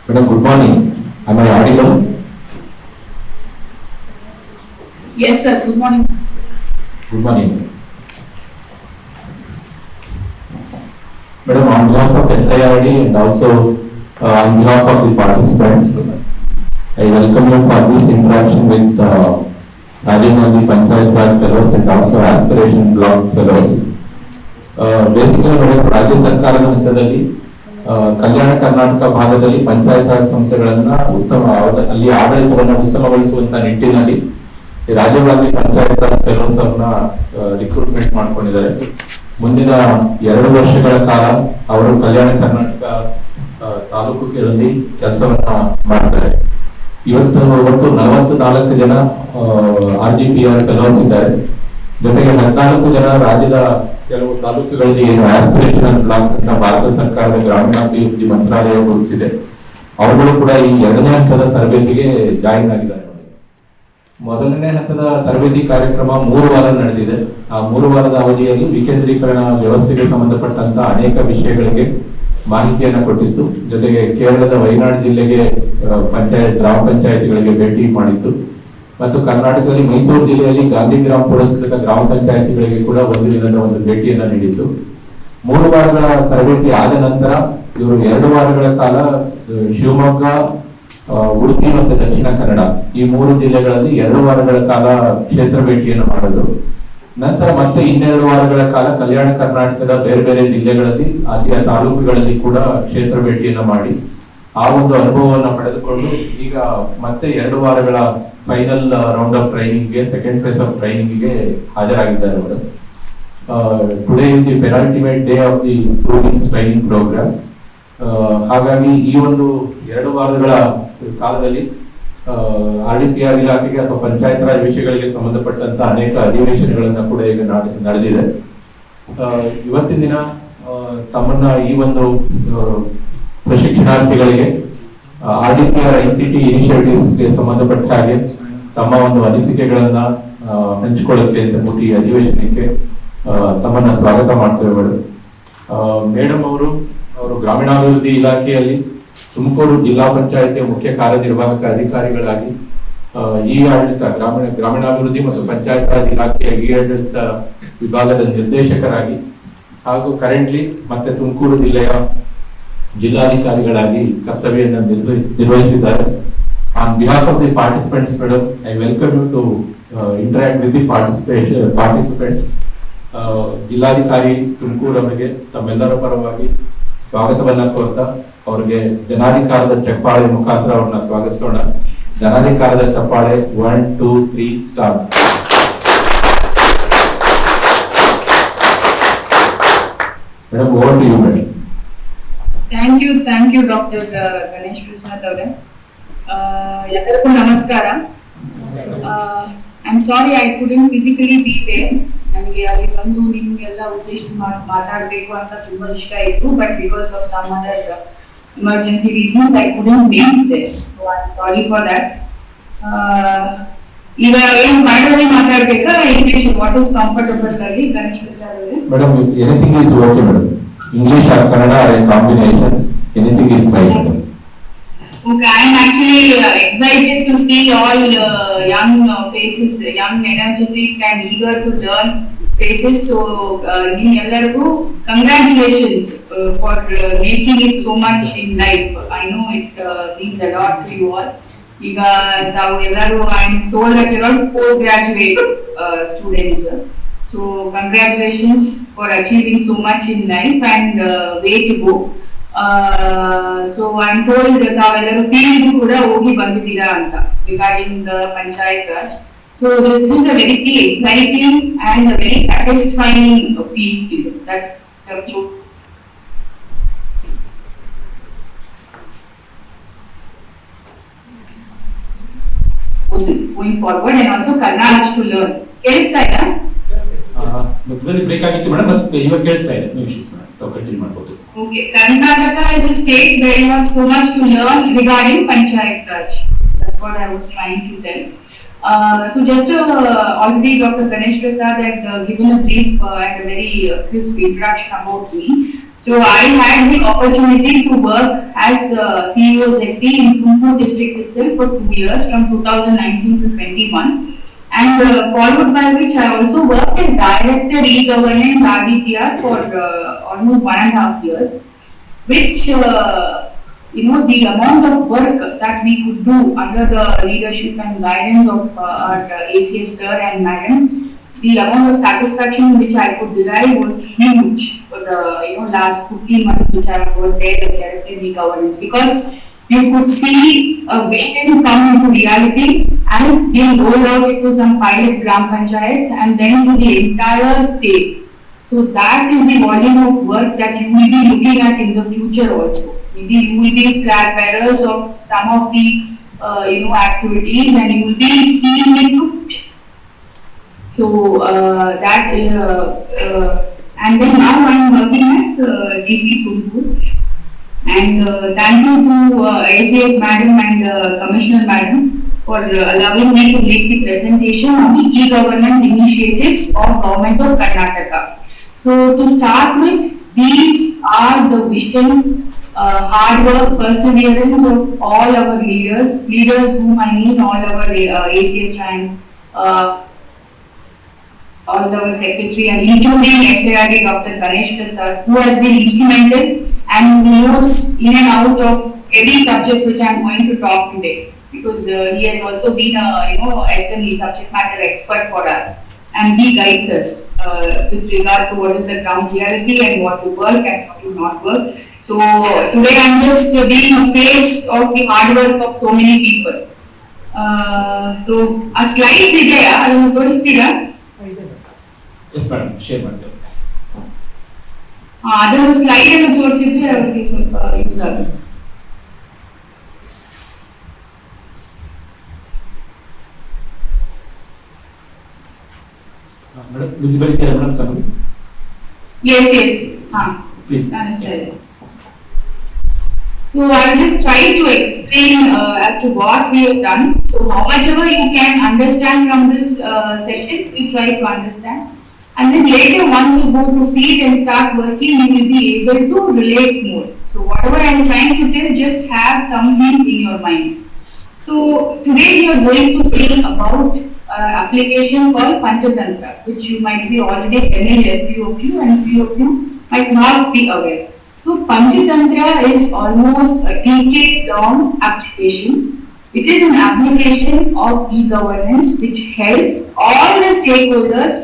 Madam, good morning. Am I audible? Yes, sir. Good morning. Good morning. Madam, on behalf of SIRD and also on behalf of the participants, I welcome you for this interaction with Rajiv Gandhi Panchayat Raj Fellows and also Aspiration Block Fellows. Basically, madam, ರಾಜ್ಯ ಸರ್ಕಾರದ ಹಂತದಲ್ಲಿ ಕಲ್ಯಾಣ ಕರ್ನಾಟಕ ಭಾಗದಲ್ಲಿ ಪಂಚಾಯತ್ ರಾಜ್ ಸಂಸ್ಥೆಗಳನ್ನ ಅಲ್ಲಿ ಆಡಳಿತವನ್ನು ಉತ್ತಮಗೊಳಿಸುವಂತ ನಿಟ್ಟಿನಲ್ಲಿ Rajiv Gandhi panchayat Raj fellows ಅವ್ರನ್ನ recruitment ಮಾಡ್ಕೊಂಡಿದ್ದಾರೆ. ಮುಂದಿನ 2 ವರ್ಷಗಳ ಕಾಲ ಅವರು ಕಲ್ಯಾಣ ಕರ್ನಾಟಕ ತಾಲೂಕುಗಳಲ್ಲಿ ಕೆಲಸವನ್ನ ಮಾಡ್ತಾರೆ. ಒಟ್ಟು 44 ಜನ RDPR ಫೆಲೋಸ್ ಇದ್ದಾರೆ. ಜೊತೆಗೆ 14 ಜನ ರಾಜ್ಯದ ಕೆಲವು ತಾಲೂಕುಗಳಲ್ಲಿ ಏನು ಆಸ್ಪಿರೇಷನಲ್ ಬ್ಲಾಕ್ಸ್ ಅಂತ ಭಾರತ ಸರ್ಕಾರದ ಗ್ರಾಮೀಣಾಭಿವೃದ್ಧಿ ಮಂತ್ರಾಲಯ ಘೋಷಿಸಿದೆ, ಅವುಗಳು ಕೂಡ ಈ 2ನೇ ಹಂತದ ತರಬೇತಿಗೆ ಜಾಯಿನ್ ಆಗಿದ್ದಾರೆ. ಮೊದಲನೇ ಹಂತದ ತರಬೇತಿ ಕಾರ್ಯಕ್ರಮ 3 ವಾರ ನಡೆದಿದೆ. ಆ 3 ವಾರದ ಅವಧಿಯಲ್ಲಿ ವಿಕೇಂದ್ರೀಕರಣ ವ್ಯವಸ್ಥೆಗೆ ಸಂಬಂಧಪಟ್ಟಂತ ಅನೇಕ ವಿಷಯಗಳಿಗೆ ಮಾಹಿತಿಯನ್ನ ಕೊಟ್ಟಿತ್ತು. ಜೊತೆಗೆ ಕೇರಳದ ವಯನಾಡ್ ಜಿಲ್ಲೆಗೆ ಗ್ರಾಮ ಪಂಚಾಯತಿಗಳಿಗೆ ಭೇಟಿ ಮಾಡಿತ್ತು ಮತ್ತು ಕರ್ನಾಟಕದಲ್ಲಿ ಮೈಸೂರು ಜಿಲ್ಲೆಯಲ್ಲಿ ಗಾಂಧಿ ಗ್ರಾಮ ಪುರಸ್ಕೃತ ಗ್ರಾಮ ಪಂಚಾಯತಿಗಳಿಗೆ ಕೂಡ ಒಂದು ದಿನದ ಒಂದು ಭೇಟಿಯನ್ನ ನೀಡಿತ್ತು. 3 ವಾರಗಳ ತರಬೇತಿ ಆದ ನಂತರ ಇವರು 2 ವಾರಗಳ ಕಾಲ ಶಿವಮೊಗ್ಗ, ಉಡುಪಿ ಮತ್ತು ದಕ್ಷಿಣ ಕನ್ನಡ ಈ 3 ಜಿಲ್ಲೆಗಳಲ್ಲಿ 2 ವಾರಗಳ ಕಾಲ ಕ್ಷೇತ್ರ ಭೇಟಿಯನ್ನು ಮಾಡಿದ್ರು. ನಂತರ ಮತ್ತೆ 2 ವಾರಗಳ ಕಾಲ ಕಲ್ಯಾಣ ಕರ್ನಾಟಕದ ಬೇರೆ ಬೇರೆ ಜಿಲ್ಲೆಗಳಲ್ಲಿ ಅಲ್ಲಿಯ ತಾಲೂಕುಗಳಲ್ಲಿ ಕೂಡ ಕ್ಷೇತ್ರ ಭೇಟಿಯನ್ನು ಮಾಡಿ ಆ ಒಂದು ಅನುಭವವನ್ನು ಪಡೆದುಕೊಂಡು ಈಗ ಮತ್ತೆ 2 ವಾರಗಳ ಫೈನಲ್ ರೌಂಡ್ ಆಫ್ ಟ್ರೈನಿಂಗ್ಗೆ, ಸೆಕೆಂಡ್ ಫೇಸ್ ಆಫ್ ಟ್ರೈನಿಂಗ್ಗೆ ಹಾಜರಾಗಿದ್ದಾರೆ ಅವರು. Today is the penultimate day of the 2 weeks training programme. ಹಾಗಾಗಿ ಈ ಒಂದು 2 ವಾರಗಳ ಕಾಲದಲ್ಲಿ RDPR ಇಲಾಖೆಗೆ ಅಥವಾ ಪಂಚಾಯತ್ ರಾಜ್ ವಿಷಯಗಳಿಗೆ ಸಂಬಂಧಪಟ್ಟಂತ ಅನೇಕ ಅಧಿವೇಶನಗಳನ್ನ ಕೂಡ ಈಗ ನಡೆದಿದೆ. ಇವತ್ತಿನ ದಿನ ತಮ್ಮನ್ನ ಈ ಒಂದು ಪ್ರಶಿಕ್ಷಣಾರ್ಥಿಗಳಿಗೆ RDPR ICT ಇನಿಷಿಯೇಟಿವ್ಸ್ಗೆ ಸಂಬಂಧಪಟ್ಟ ಹಾಗೆ ತಮ್ಮ ಒಂದು ಅನಿಸಿಕೆಗಳನ್ನ ಹಂಚಿಕೊಳ್ಳಕ್ಕೆ ಅಂತ ಈ ಅಧಿವೇಶನಕ್ಕೆ ತಮ್ಮನ್ನ ಸ್ವಾಗತ ಮಾಡ್ತೇವೆ. ಮೇಡಮ್ ಅವರು ಗ್ರಾಮೀಣಾಭಿವೃದ್ಧಿ ಇಲಾಖೆಯಲ್ಲಿ ತುಮಕೂರು ಜಿಲ್ಲಾ ಪಂಚಾಯತಿಯ ಮುಖ್ಯ ಕಾರ್ಯನಿರ್ವಾಹಕ ಅಧಿಕಾರಿಗಳಾಗಿ ಈ ಆಡಳಿತ ಗ್ರಾಮೀಣಾಭಿವೃದ್ಧಿ ಮತ್ತು ಪಂಚಾಯತ್ ರಾಜ್ ಇಲಾಖೆಯ ಈ ಆಡಳಿತ ವಿಭಾಗದ ನಿರ್ದೇಶಕರಾಗಿ ಹಾಗೂ ಕರೆಂಟ್ಲಿ ಮತ್ತೆ ತುಮಕೂರು ಜಿಲ್ಲೆಯ ಜಿಲ್ಲಾಧಿಕಾರಿಗಳಾಗಿ ಕರ್ತವ್ಯವನ್ನು ನಿರ್ವಹಿಸಿದ್ದಾರೆ. On behalf of the participants madam, I welcome you to interact with the participants. ಜಿಲ್ಲಾಧಿಕಾರಿ ತುಮಕೂರು ಅವರಿಗೆ ತಮ್ಮೆಲ್ಲರ ಪರವಾಗಿ ಸ್ವಾಗತವನ್ನ ಕೋರ್ತಾ ಅವರಿಗೆ ಜನಾಧಿಕಾರದ ಚಪ್ಪಾಳೆ ಮುಖಾಂತರ ಅವ್ರನ್ನ ಸ್ವಾಗತಿಸೋಣ. ಜನಾಧಿಕಾರದ ಚಪ್ಪಾಳೆ 1 2 3 start. Madam, over to you madam. Thank you, Dr. Ganesh Prasad avare. ಎಲ್ಲರಿಗೂ ನಮಸ್ಕಾರ. I'm sorry I couldn't physically be there. ನನಗೆ ಅಲ್ಲಿ ಬಂದು ನಿಮ್ಗೆಲ್ಲ ಉದ್ದೇಶಿಸಿ ಮಾತಾಡಬೇಕು ಅಂತ ತುಂಬಾ ಇಷ್ಟ ಇತ್ತು, but because of some other emergency reasons I couldn't make it there. So I'm sorry for that. ಈಗ ಏನು ಕನ್ನಡದಲ್ಲಿ ಮಾತಾಡಬೇಕಾ ಇಂಗ್ಲಿಷ್? ವಾಟ್ ಇಸ್ ಕಂಫರ್ಟಬಲ್ ಆಗಿ ಗಣೇಶ್ ಪ್ರಸಾದ್ ಅವರೇ? Madam, anything is okay madam. English or Kannada or a combination, anything is fine. Okay, I am actually excited to see all young faces, young, energetic and eager to learn faces. So, nimmellargu congratulations for making it so much in life. I know it means a lot to you all. Iga tavu ellaru, I am told that you are all postgraduate students. So congratulations for achieving so much in life and way to go. So I'm told that tavelleru field kuda hogi bandidira anta regarding the panchayat raj. So this is a very exciting and a very satisfying field that going forward and also Kannada to learn. Kelista ida? ಮೊದಲನೇ break ಆಗಿತ್ತು madam, ಮತ್ತೆ ಇವಾಗ ಕೇಳಿಸ್ತಾ ಇದೆ. ನೀವು issues madam ತಾವು continue ಮಾಡಬಹುದು. Okay, Karnataka is a state where you have so much to learn regarding Panchayat Raj. That's what I was trying to tell. So just already Dr. Ganesh Prasad had given a brief and a very crisp introduction about me. So I had the opportunity to work as CEO ZP in Tumakuru district itself for 2 years from 2019 to 21, and followed by which I also worked as Director E-Governance SIRDPR for almost 1.5 years, which the amount of work that we could do under the leadership and guidance of our ACS sir and madam, the amount of satisfaction which I could derive was huge for the last 15 months which I was there as Director E-Governance, because you could see a vision come into reality and being rolled out into some pilot gram panchayats and then to the entire state. So that is the volume of work that you will be looking at in the future also. Maybe you will be flag bearers of some of the activities, and you will be seeing it to push. So and then now I am working as DC Tumakuru. And thank you to ACS madam and Commissioner madam for allowing me to make the presentation on the e-governance initiatives of Government of Karnataka. So to start with, these are the vision, hard work, perseverance of all our leaders whom I mean all our ACS rank, all our secretary, and including SIRD Dr. Ganesh Prasad, who has been instrumental and knows in and out of every subject which I am going to talk today, because he has also been a SME subject matter expert for us, and he guides us with regard to what is the ground reality and what will work and what will not work. So today I am just being a face of the hard work of so many people. So a slides ideya adanu toristhira? Yes madam, share madam. ಅದನ್ನು slide ಅನ್ನು ತೋರಿಸಿದ್ರೆ ಅವರಿಗೆ ಸ್ವಲ್ಪ use ಆಗುತ್ತೆ. Madam, visibility madam ತಮಗೆ? Yes. Please. Understand. So I will just try to explain as to what we have done. So how much ever you can understand from this session, we try to understand. And then later, once you go to field and start working, you will be able to relate more. So whatever I am trying to tell, just have something in your mind. So today we are going to see about application called Panchatantra, which you might be already familiar, few of you, and few of you might not be aware. So Panchatantra is almost a decade-long application. It is an application of e-governance which helps all the stakeholders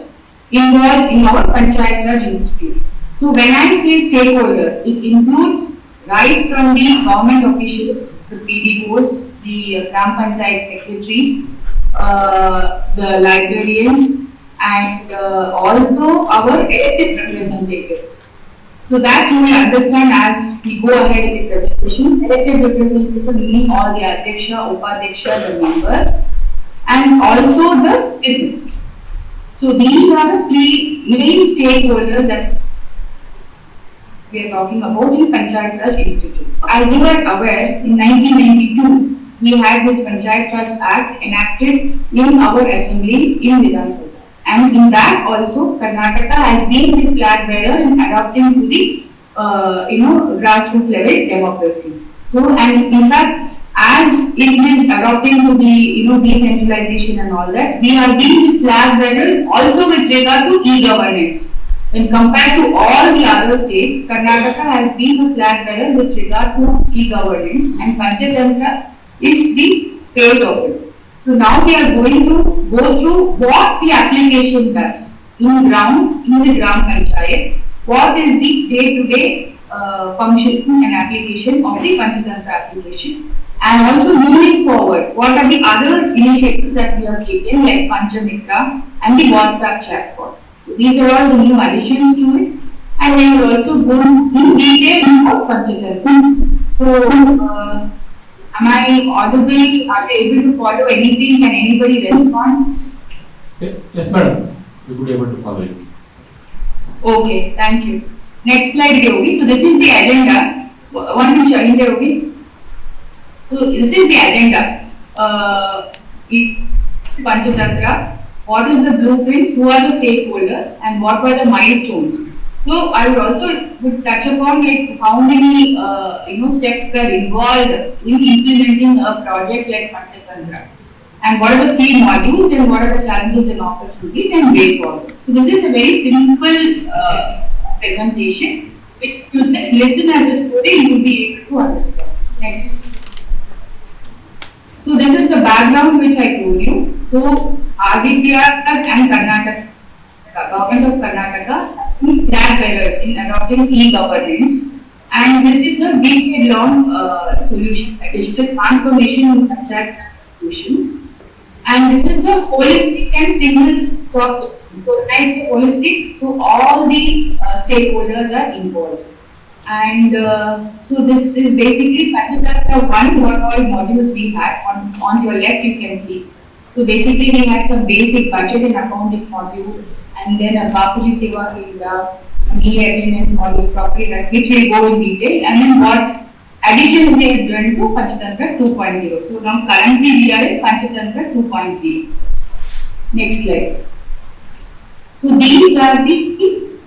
involved in our Panchayat Raj Institute. So when I say stakeholders, it includes right from the government officials, the PDOs, the Gram Panchayat secretaries, the librarians, and also our elected representatives. So that you will understand as we go ahead in the presentation. Elected representatives meaning all the Adhyaksha, Upadhyaksha, the members, and also the citizen. So these are the three main stakeholders that we are talking about in Panchayat Raj Institute. As you are aware, in 1992, we had this Panchayat Raj Act enacted in our assembly in Vidhan Sabha. And in that also, Karnataka has been the flag bearer in adopting to the grassroots level democracy. So, and in fact, as it is adopting to the decentralization and all that, we are being the flag bearers also with regard to e-governance. When compared to all the other states, Karnataka has been the flag bearer with regard to e-governance, and Panchatantra is the face of it. So now we are going to go through what the application does in the Gram Panchayat, what is the day-to-day function and application of the Panchatantra application. And also moving forward, what are the other initiatives that we have taken like Panchamitra and the WhatsApp chatbot. So these are all the new additions to it, and we will also go in detail about Panchatantra. So am I audible? Are you able to follow anything? Can anybody respond? Yes madam, we could be able to follow you. Okay, thank you. Next slide, Yogi. So this is the agenda. One minute, Yogi. So this is the agenda. Panchatantra, what is the blueprint, who are the stakeholders, and what were the milestones. So I would touch upon like how many steps were involved in implementing a project like Panchatantra, and what are the key modules and what are the challenges and opportunities and way forward. So this is a very simple presentation which if you just listen as a story you will be able to understand. Next. So this is the background which I told you. So RDPR and Karnataka, Government of Karnataka has been flag bearers in adopting e-governance, and this is a decade-long solution, a digital transformation in panchayat institutions, and this is a holistic and single stock solution. So when I say holistic, so all the stakeholders are involved. And so this is basically Panchatantra 1, what all modules we had. On your left you can see. So basically we had some basic budget and accounting module, and then a Bapuji Seva Kendra, an e-attendance module, property tax, which will go in detail, and then what additions we have done to Panchatantra 2.0. So now currently we are in Panchatantra 2.0. Next slide. So these are the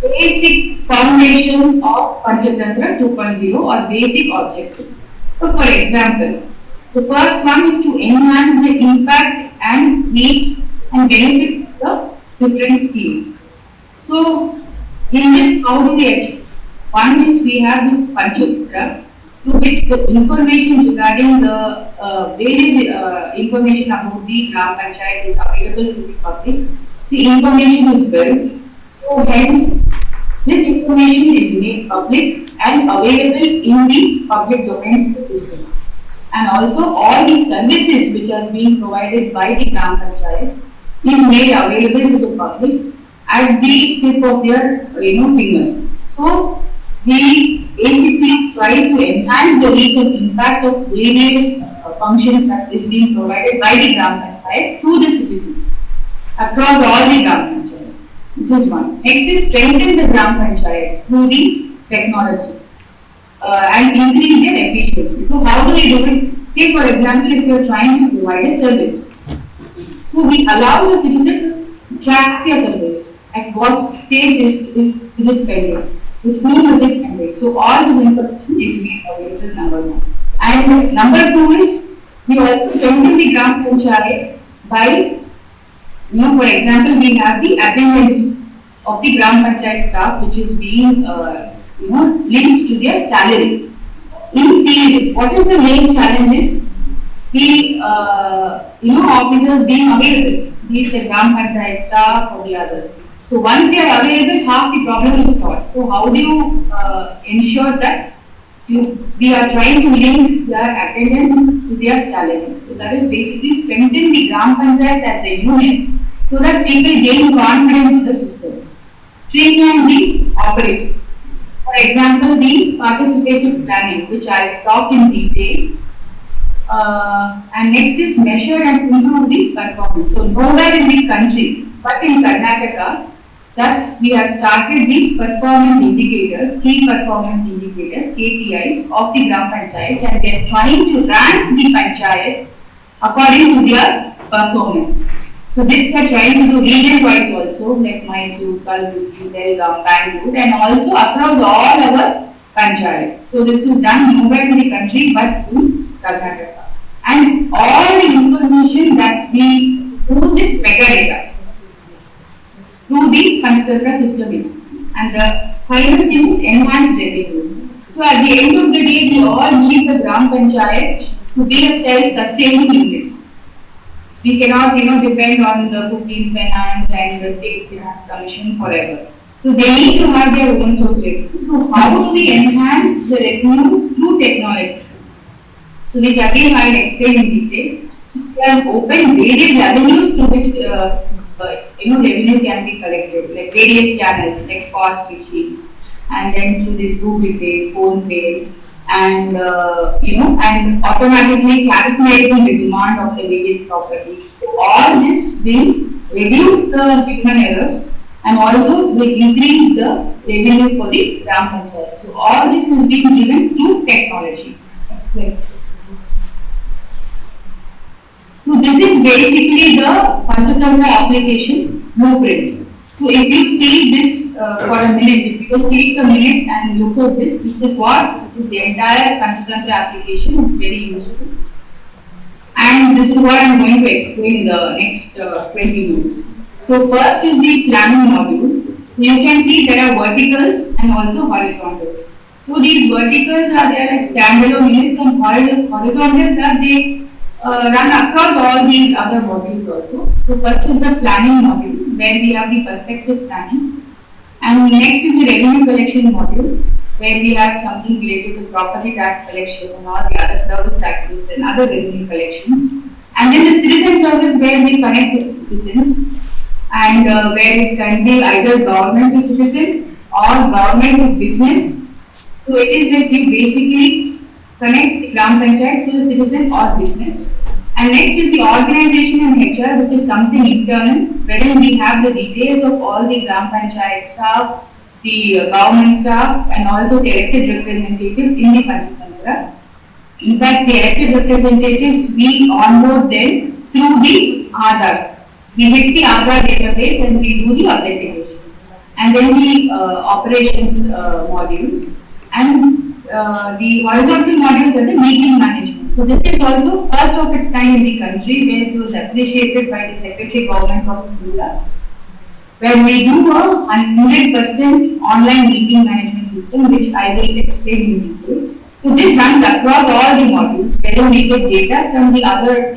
basic foundation of Panchatantra 2.0 or basic objectives. So for example, the first one is to enhance the impact and reach and benefit of the different schemes. So in this, how do we achieve? One is we have this Panchatantra, through which the information regarding the various information about the Gram Panchayat is available to the public. The information is well, so hence this information is made public and available in the public domain system. And also all the services which are being provided by the Gram Panchayat is made available to the public at the tip of their fingers. So we basically try to enhance the reach and impact of various functions that is being provided by the Gram Panchayat to the citizen across all the Gram Panchayats. This is one. Next is strengthen the Gram Panchayats through the technology and increase their efficiency. So how do we do it? Say for example, if you are trying to provide a service, so we allow the citizen to track their service. At what stage is it pending? With whom is it pending? So all this information is made available, number one. And number two is we also strengthen the Gram Panchayats by, for example, we have the attendance of the Gram Panchayat staff which is being linked to their salary. So in field, what is the main challenge is the officers being available, be it the Gram Panchayat staff or the others. So once they are available, half the problem is solved. So how do you ensure that we are trying to link their attendance to their salary? So that is basically strengthen the Gram Panchayat as a unit so that people gain confidence in the system. Streamline the operation. For example, the participative planning, which I will talk in detail. And next is measure and improve the performance. So nowhere in the country, but in Karnataka, that we have started these performance indicators, key performance indicators, KPIs of the Gram Panchayats, and they are trying to rank the panchayats according to their performance. So this we are trying to do region-wise also, like MYSURU, Kalburgi, Belgaum, Bangalore, and also across all our panchayats. So this is done nowhere in the country but in Karnataka. And all the information that we use is metadata through the Panchatantra system. And the final thing is enhanced revenues. So at the end of the day, we all need the Gram Panchayats to be a self-sustaining units. We cannot, depend on the 15th Finance and the State Finance Commission forever. So they need to have their own source revenue. So how do we enhance the revenues through technology? So which again I will explain in detail. So we have opened various avenues through which revenue can be collected, like various channels like POS machines, and then through this Google Pay, Phone Pays, and and automatically calculating the demand of the various properties. So all this will reduce the human errors and also will increase the revenue for the Gram Panchayat. So all this is being driven through technology. Explain. So this is basically the Panchatantra application blueprint. So if you see this for a minute, if you just take a minute and look at this is what is the entire Panchatantra application. It's very useful. And this is what I am going to explain in the next 20 minutes. So first is the planning module. You can see there are verticals and also horizontals. So these verticals are there like standalone units, and horizontals are they run across all these other modules also. So first is the planning module where we have the perspective planning, and next is the revenue collection module where we have something related to property tax collection and all the other service taxes and other revenue collections. And then the citizen service where we connect with citizens, and where it can be either government to citizen or government to business. So it is like we basically connect the Gram Panchayat to the citizen or business. And next is the organization and HR, which is something internal, wherein we have the details of all the Gram Panchayat staff, the government staff, and also the elected representatives in the Panchatantra. In fact, the elected representatives, we onboard them through the Aadhaar. We hit the Aadhaar database and we do the authentication. And then the operations modules. And the horizontal modules are the meeting management. So this is also first of its kind in the country, where it was appreciated by the Secretary Government of India, where we do a 100% online meeting management system, which I will explain in detail. So this runs across all the modules, where we get data from the other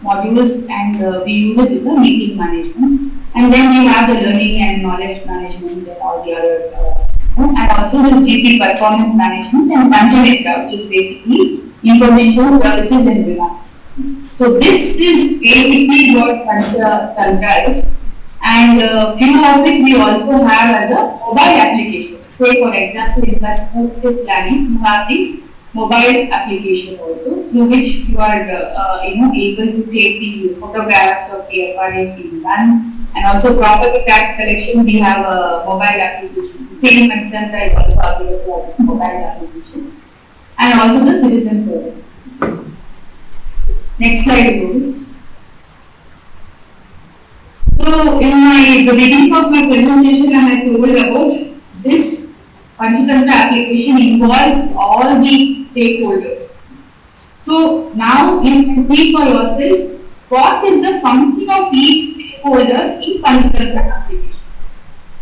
modules, and we use it in the meeting management. And then we have the learning and knowledge management and all the other and also this GP performance management and Panchamitra, which is basically information services and grievances. So this is basically what Panchatantra is, and few of it we also have as a mobile application. Say for example, in perspective planning, you have the mobile application also, through which you are able to take the photographs of the FRAs being done. And also property tax collection, we have a mobile application. The same Panchatantra is also available as a mobile application. And also the citizen services. Next slide, please. So in the beginning of my presentation, I had told about this Panchatantra application involves all the stakeholders. So now you can see for yourself what is the function of each stakeholder in Panchatantra application.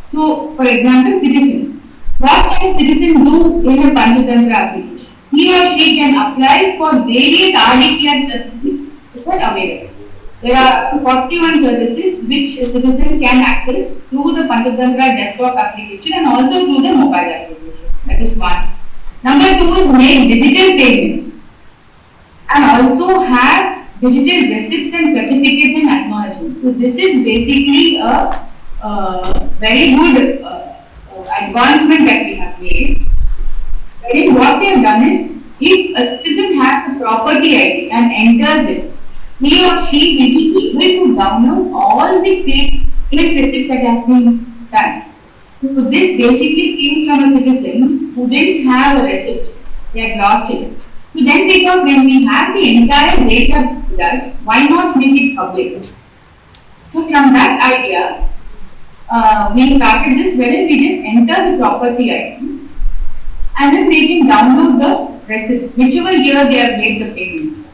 So, for example, citizen. What can a citizen do in a Panchatantra application? He or she can apply for various RDPR services which are available. There are 41 services which a citizen can access through the Panchatantra desktop application and also through the mobile application. That is one. Number two is make digital payments and also have digital receipts and certificates and acknowledgements. So this is basically a very good advancement that we have made. Wherein what we have done is, if a citizen has the property ID and enters it, he or she will be able to download all the payment receipts that has been done. So this basically came from a citizen who didn't have a receipt, they had lost it. So then we thought, when we have the entire data with us, why not make it public? So from that idea, we started this wherein we just enter the property ID and then they can download the receipts, whichever year they have made the payment.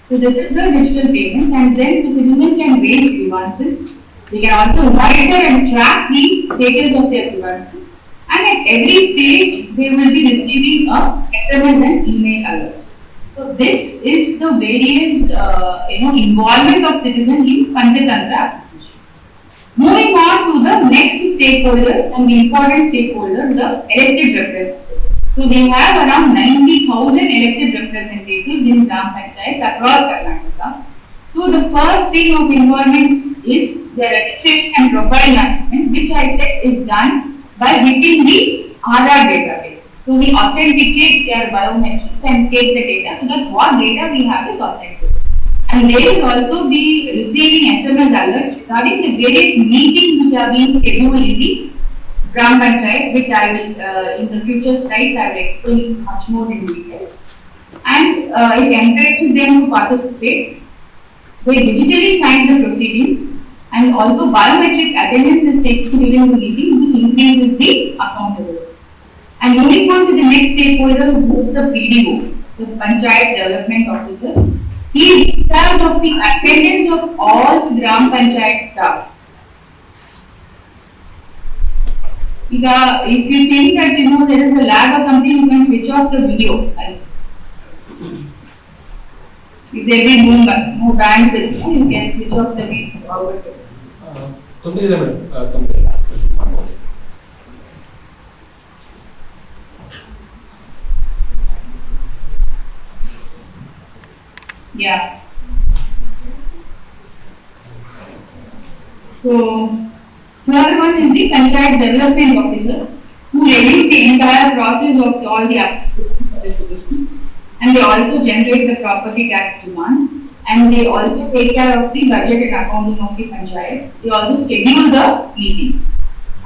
So this is the digital payments, and then the citizen can raise grievances. They can also monitor and track the status of their grievances. And at every stage, they will be receiving a SMS and email alert. So this is the various involvement of citizen in Panchatantra application. Moving on to the next stakeholder and the important stakeholder, the elected representatives. So we have around 90,000 elected representatives in Gram Panchayats across Karnataka. So the first thing of involvement is the registration and profile management, which I said is done by hitting the Aadhaar database. So we authenticate their biometrics and take the data so that what data we have is authentic. And they will also be receiving SMS alerts regarding the various meetings which are being scheduled in the Gram Panchayat, which I will in the future slides I will explain much more in detail. And it encourages them to participate. They digitally sign the proceedings And also biometric attendance is taken during the meetings, which increases the accountability. And moving on to the next stakeholder, who is the PDO, the Panchayat Development Officer. He is in charge of the attendance of all the Gram Panchayat staff. If you think that there is a lag or something, you can switch off the video. If there be no bandwidth, you can switch off the video. Yeah. So, third one is the Panchayat Development Officer, who reviews the entire process of all the applications for the citizen. And they also generate the property tax demand. And they also take care of the budget and accounting of the Panchayat. They also schedule the meetings.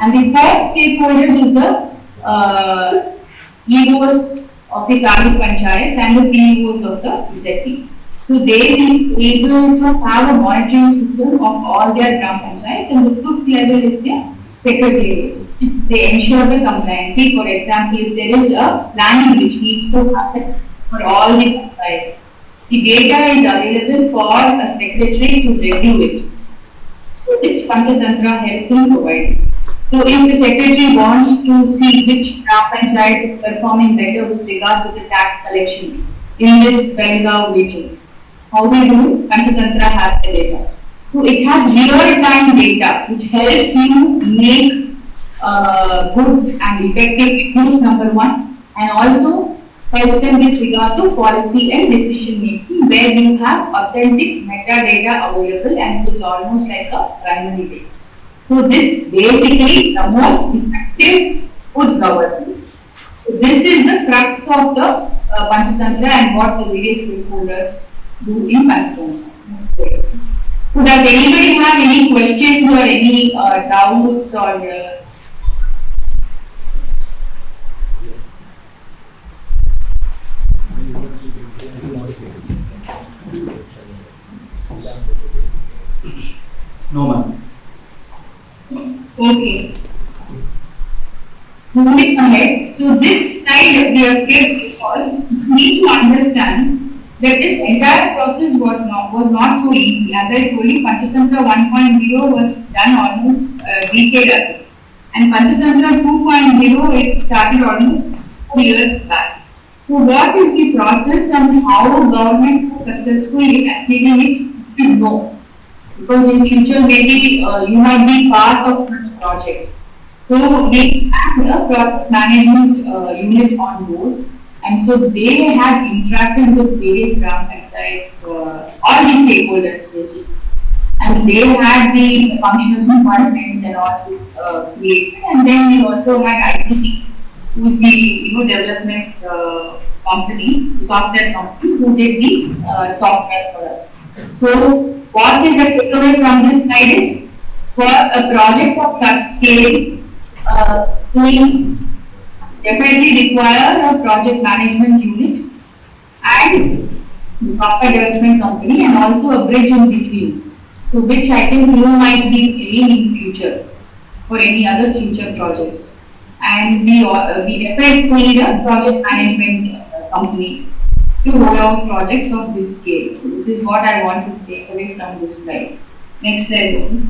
And the fourth stakeholder is the EOs of the target Panchayat and the CEOs of the ZP. So they will be able to have a monitoring system of all their Gram Panchayats, and the fifth level is their secretariat. They ensure the compliance. See, for example, if there is a planning which needs to happen for all the Panchayats, the data is available for a secretary to review it, which Panchatantra helps in providing. So if the secretary wants to see which Gram Panchayat is performing better with regard to the tax collection in this Belgaum region, how do you do? Panchatantra has the data. So it has real-time data which helps you make good and effective reviews, number one, and also helps them with regard to policy and decision making, where you have authentic metadata available and it is almost like a primary data. So this basically promotes effective good governance. So this is the crux of the Panchatantra and what the various stakeholders do in Panchatantra. Next slide. So does anybody have any questions or any doubts or No, ma'am. Okay. Moving ahead. So this slide we have kept because you need to understand that this entire process was not so easy. As I told you, Panchatantra 1.0 was done almost a decade ago. And Panchatantra 2.0, it started almost 4 years back. So what is the process and how government was successful in achieving it, you should know. Because in future maybe you might be part of such projects. So we had a project management unit on board, and so they had interacted with various Gram Panchayats, all the stakeholders basically, and they had the functional departments and all this created, and then we also had ICT, who's the development company, the software company, who did the software for us. So what is the takeaway from this slide is, for a project of such scale, we definitely require a project management unit and the software development company, and also a bridge in between. So which I think you might be playing in future for any other future projects. And we definitely need a project management company to roll out projects of this scale. So this is what I want to take away from this slide. Next slide.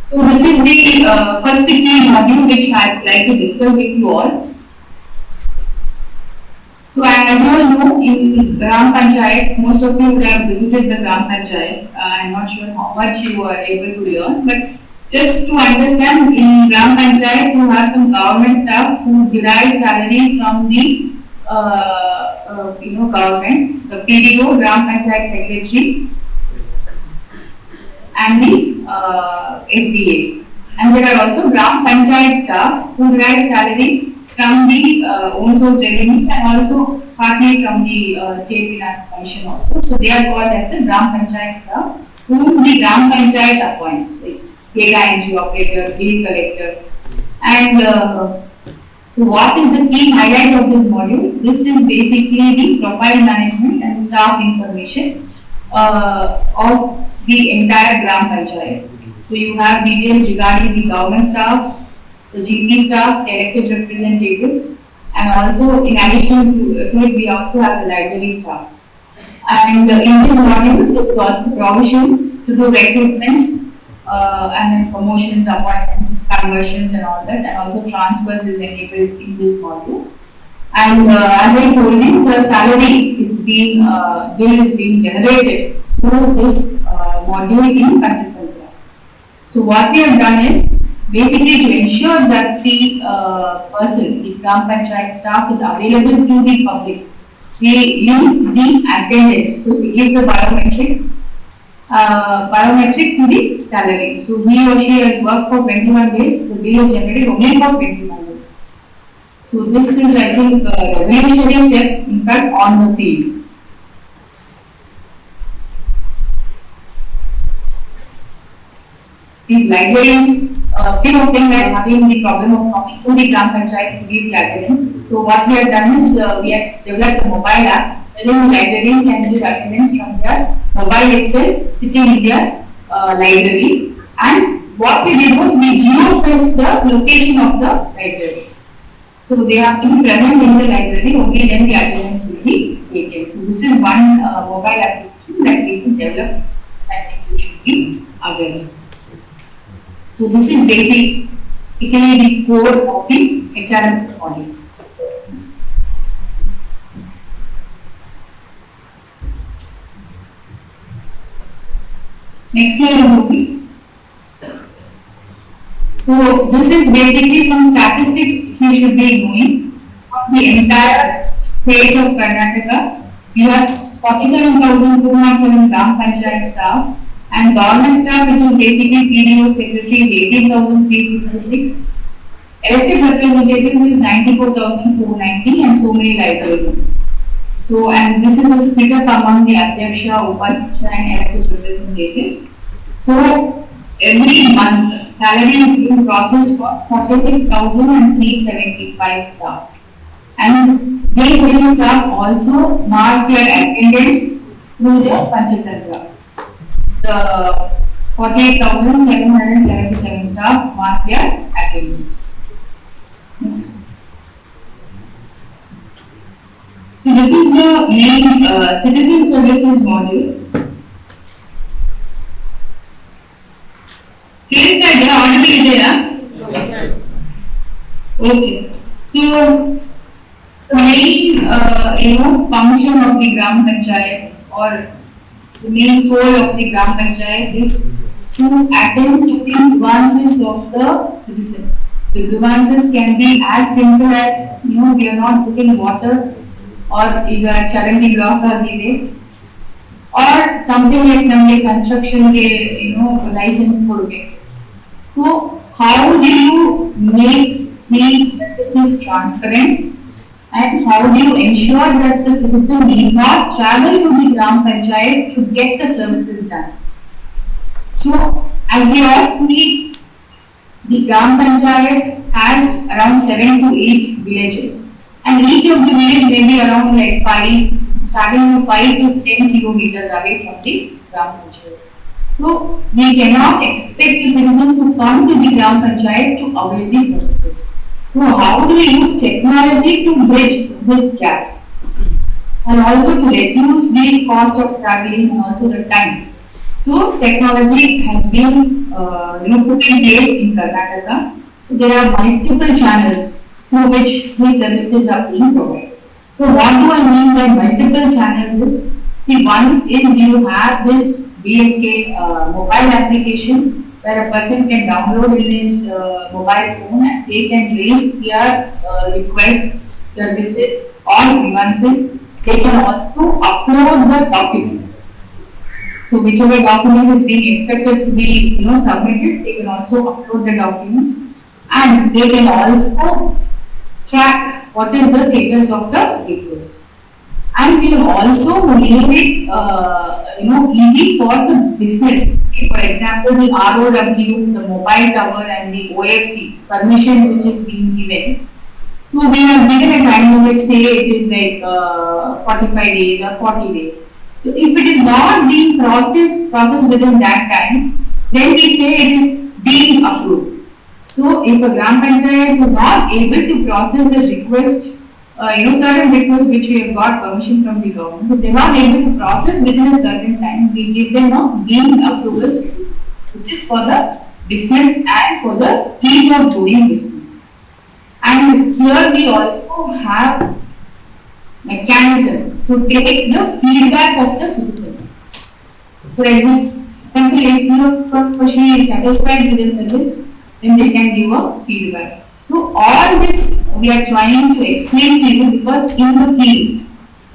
So this is the first key module which I would like to discuss with you all. So as you all know, in Gram Panchayat, most of you would have visited the Gram Panchayat. I'm not sure how much you are able to learn, but just to understand, in Gram Panchayat, you have some government staff who derive salary from the government, the PDO, Gram Panchayat Secretary, and the SDAs. And there are also Gram Panchayat staff who derive salary from the own source revenue and also partly from the State Finance Commission also. So they are called as the Gram Panchayat staff, whom the Gram Panchayat appoints, like data entry operator, bill collector. And so what is the key highlight of this module? This is basically the profile management and staff information. of the entire Gram Panchayat. So you have details regarding the government staff, the GP staff, the elected representatives, and also in addition to it, we also have the library staff. And in this module, there is also provision to do recruitments and then promotions, appointments, conversions, and all that, and also transfers is enabled in this module. And as I told you, the salary is being bill is being generated through this module in Panchatantra. So what we have done is basically to ensure that the person, the Gram Panchayat staff is available to the public. We link the attendance, so we give the biometric to the salary. So he or she has worked for 21 days, the bill is generated only for 21 days. So this is, I think, a revolutionary step, in fact, on the field. These libraries, few of them are having the problem of coming to the Gram Panchayat to give the attendance. So what we have done is we have developed a mobile app wherein the librarian can give attendance from their mobile itself, sitting in their library. And what we did was we geofenced the location of the library. So they have to be present in the library, only then the attendance will be taken. So this is one mobile application that we can develop. I think you should be aware. So this is basically the core of the HRM audit. Next slide, Rupi. So this is basically some statistics you should be knowing of the entire state of Karnataka. We have 47,207 Gram Panchayat staff, and government staff, which is basically PDO secretaries, 18,366. Elected representatives is 94,490, and so many librarians. So, and this is a split up among the Adhyaksha, Upadhyaya, and elected representatives. So, every month, salary is being processed for 46,375 staff. And these many staff also mark their attendance through the Panchatantra. The 48,777 staff mark their attendance. Next. So this is the main citizen services module. Case study already there. Yes. Okay. So the main function of the Gram Panchayat, or the main soul of the Gram Panchayat, is to attend to the grievances of the citizen. The grievances can be as simple as we are not putting water, or either charanti block agide, or something like namge construction ke license kodbe. So how do you make these services transparent, and how do you ensure that the citizen need not travel to the Gram Panchayat to get the services done? So as we all see, the Gram Panchayat has around 7 to 8 villages, and each of the village may be around like 5, starting from 5 to 10 kilometers away from the Gram Panchayat. So we cannot expect the citizen to come to the Gram Panchayat to avail the services. So how do we use technology to bridge this gap, and also to reduce the cost of traveling and also the time? So technology has been put in place in Karnataka. So there are multiple channels through which these services are being provided. So what do I mean by multiple channels is, see, one is you have this BSK mobile application where a person can download in his mobile phone, and they can raise their requests, services or grievances. They can also upload the documents. So whichever documents is being expected to be submitted, they can also upload the documents, and they can also track what is the status of the request. And we have also made it easy for the business. See, for example, the ROW, the mobile tower, and the OFC permission which is being given. So we have given a time limit, say it is like 45 days or 40 days. So if it is not being processed within that time, then we say it is being approved. So if a Gram Panchayat is not able to process the request, certain requests which we have got permission from the government, but they are not able to process within a certain time, we give them a deemed approvals, which is for the business and for the ease of doing business. And here we also have mechanism to take the feedback of the citizen. For example, if he or she is satisfied with the service, then they can give a feedback. So all this we are trying to explain to you, because in the field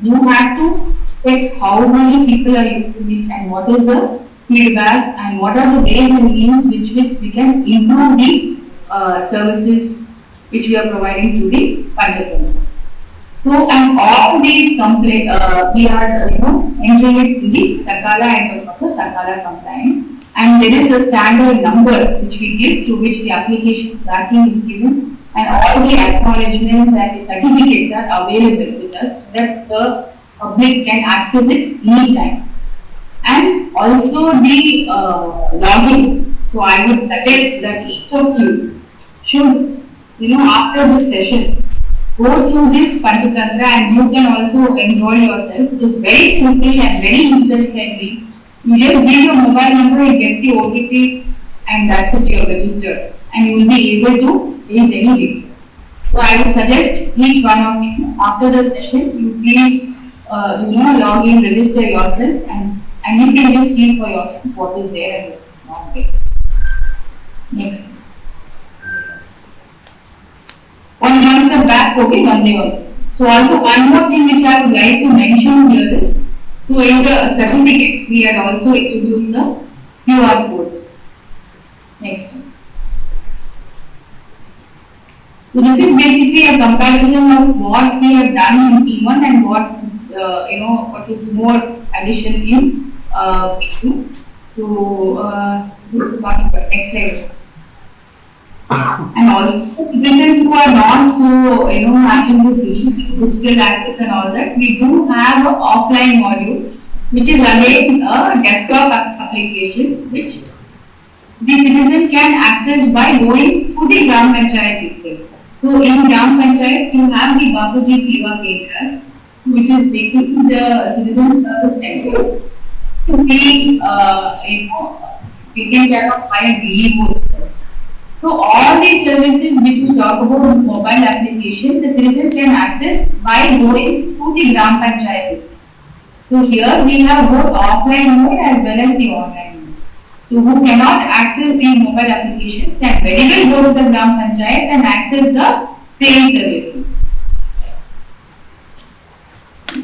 you have to check how many people are using it and what is the feedback and what are the ways and means which we can improve these services which we are providing to the Panchayat. So, and all these we are entering it in the Sakala and of the Sakala compliant, and there is a standard number which we give, through which the application tracking is given, and all the acknowledgements and the certificates are available with us, so that the public can access it anytime. And also the login. So I would suggest that each of you should, after this session, go through this Panchatantra, and you can also enjoy yourself. It is very simple and very user friendly. You just give your mobile number, you get the OTP, and that's it, you are registered, and you will be able to raise any request. So I would suggest each one of you, after the session, you please log in, register yourself, and you can just see for yourself what is there and what is not there. Next. One step back, okay, one day on. So also one more thing which I would like to mention here is, so in the certificates we had also introduced the QR codes. Next. So this is basically a comparison of what we have done in P1 and what is more addition in P2. So this is not next slide. And also citizens who are not so having this digital access and all that, we do have an offline module which is again a desktop application which the citizen can access by going through the Gram Panchayat itself. So in Gram Panchayats you have the Bapuji Seva Kendras, which is basically the citizen service center to be taken care of by a DEO. So all these services which we talk about in mobile application, the citizen can access by going to the Gram Panchayat. So here we have both offline mode as well as the online mode. So who cannot access these mobile applications can very well go to the Gram Panchayat and access the same services.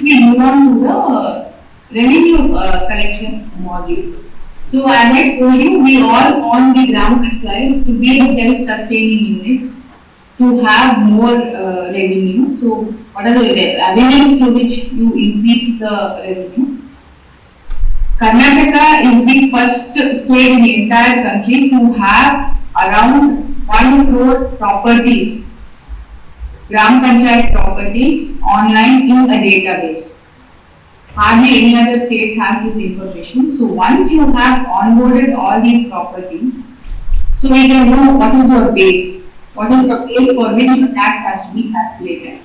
We move on to the revenue collection module. So as I told you, we all want the Gram Panchayats to be self-sustaining units, to have more revenue. So what are the avenues through which you increase the revenue? Karnataka is the first state in the entire country to have around 1 crore properties, Gram Panchayat properties online in a database. Hardly any other state has this information. So once you have onboarded all these properties, so we can know what is your base, what is the base for which your tax has to be calculated.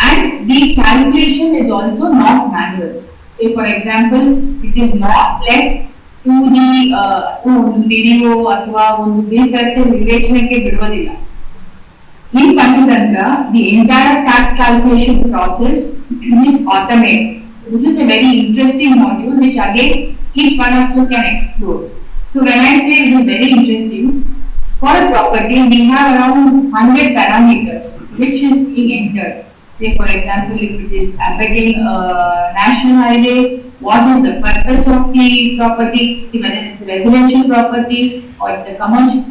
And the calculation is also not manual. Say for example, it is not left to the PDO ಅಥವಾ ಒಂದು bill correct ವಿವೇಚನೆಗೆ ಬಿಡುವುದಿಲ್ಲ. In Panchatantra, the entire tax calculation process is automated. This is a very interesting module which again each one of you can explore. So when I say it is very interesting, for a property we have around 100 parameters which is being entered. Say for example, if it is abutting a national highway, what is the purpose of the property, whether it's a residential property or it's a commercial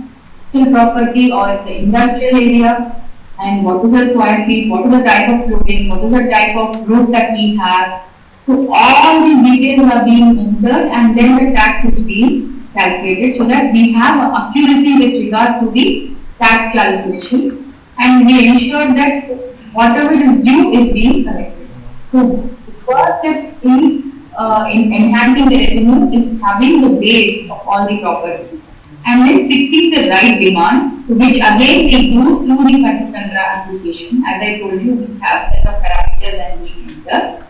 property or it's an industrial area, and what is the square feet, what is the type of flooring, what is the type of roof that we have. So all these details are being entered and then the tax is being calculated so that we have accuracy with regard to the tax calculation, and we ensure that whatever is due is being collected. So the first step in in enhancing the revenue is having the base of all the properties and then fixing the right demand, which again we do through the Panchatantra application. As I told you, we have set of parameters and we enter.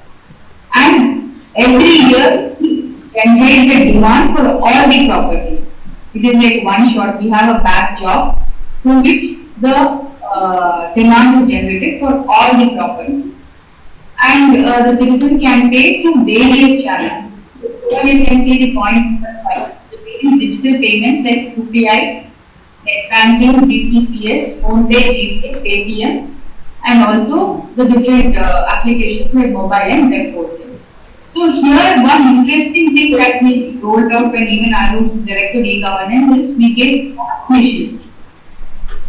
And every year we generate the demand for all the properties. It is like one shot. We have a back job through which the demand is generated for all the properties. And the citizen can pay through various channels. So you can see the point 5. The various digital payments like UPI, net banking, BPPS, PhonePe, GPay, Paytm, and also the different applications like mobile and web portal. So here one interesting thing that we rolled out when even I was director of e-governance is we gave transmissions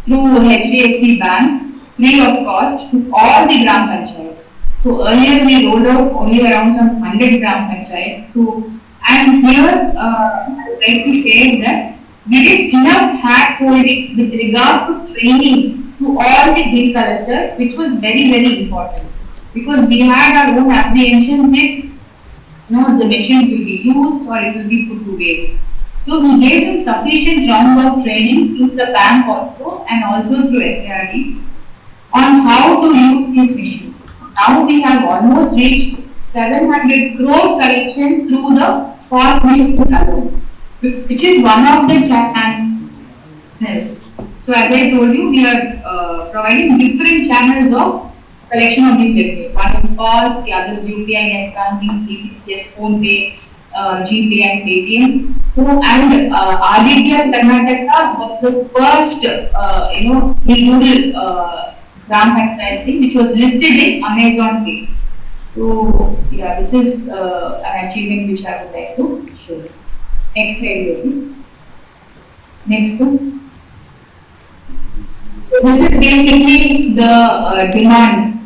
through HDFC Bank free of cost to all the gram panchayats. So earlier we rolled out only around some 100 gram panchayats. So and here I would like to share that we did enough hand holding with regard to training to all the bill collectors, which was very important, because we had our own apprehensions if the machines will be used or it will be put to waste. So we gave them sufficient round of training through the bank also and also through SIRD on how to use these machines. Now we have almost reached 700 crore collection through the POS machines alone, which is one of the channels. So as I told you, we are providing different channels of collection of these revenues. One is POS, the other is UPI, net banking, BPPS, PhonePe, GPay and Paytm. And RDPR Karnataka was the first, rural gram panchayat thing which was listed in Amazon Pay. So yeah, this is an achievement which I would like to show. Next slide, please. Next one. So this is basically the demand,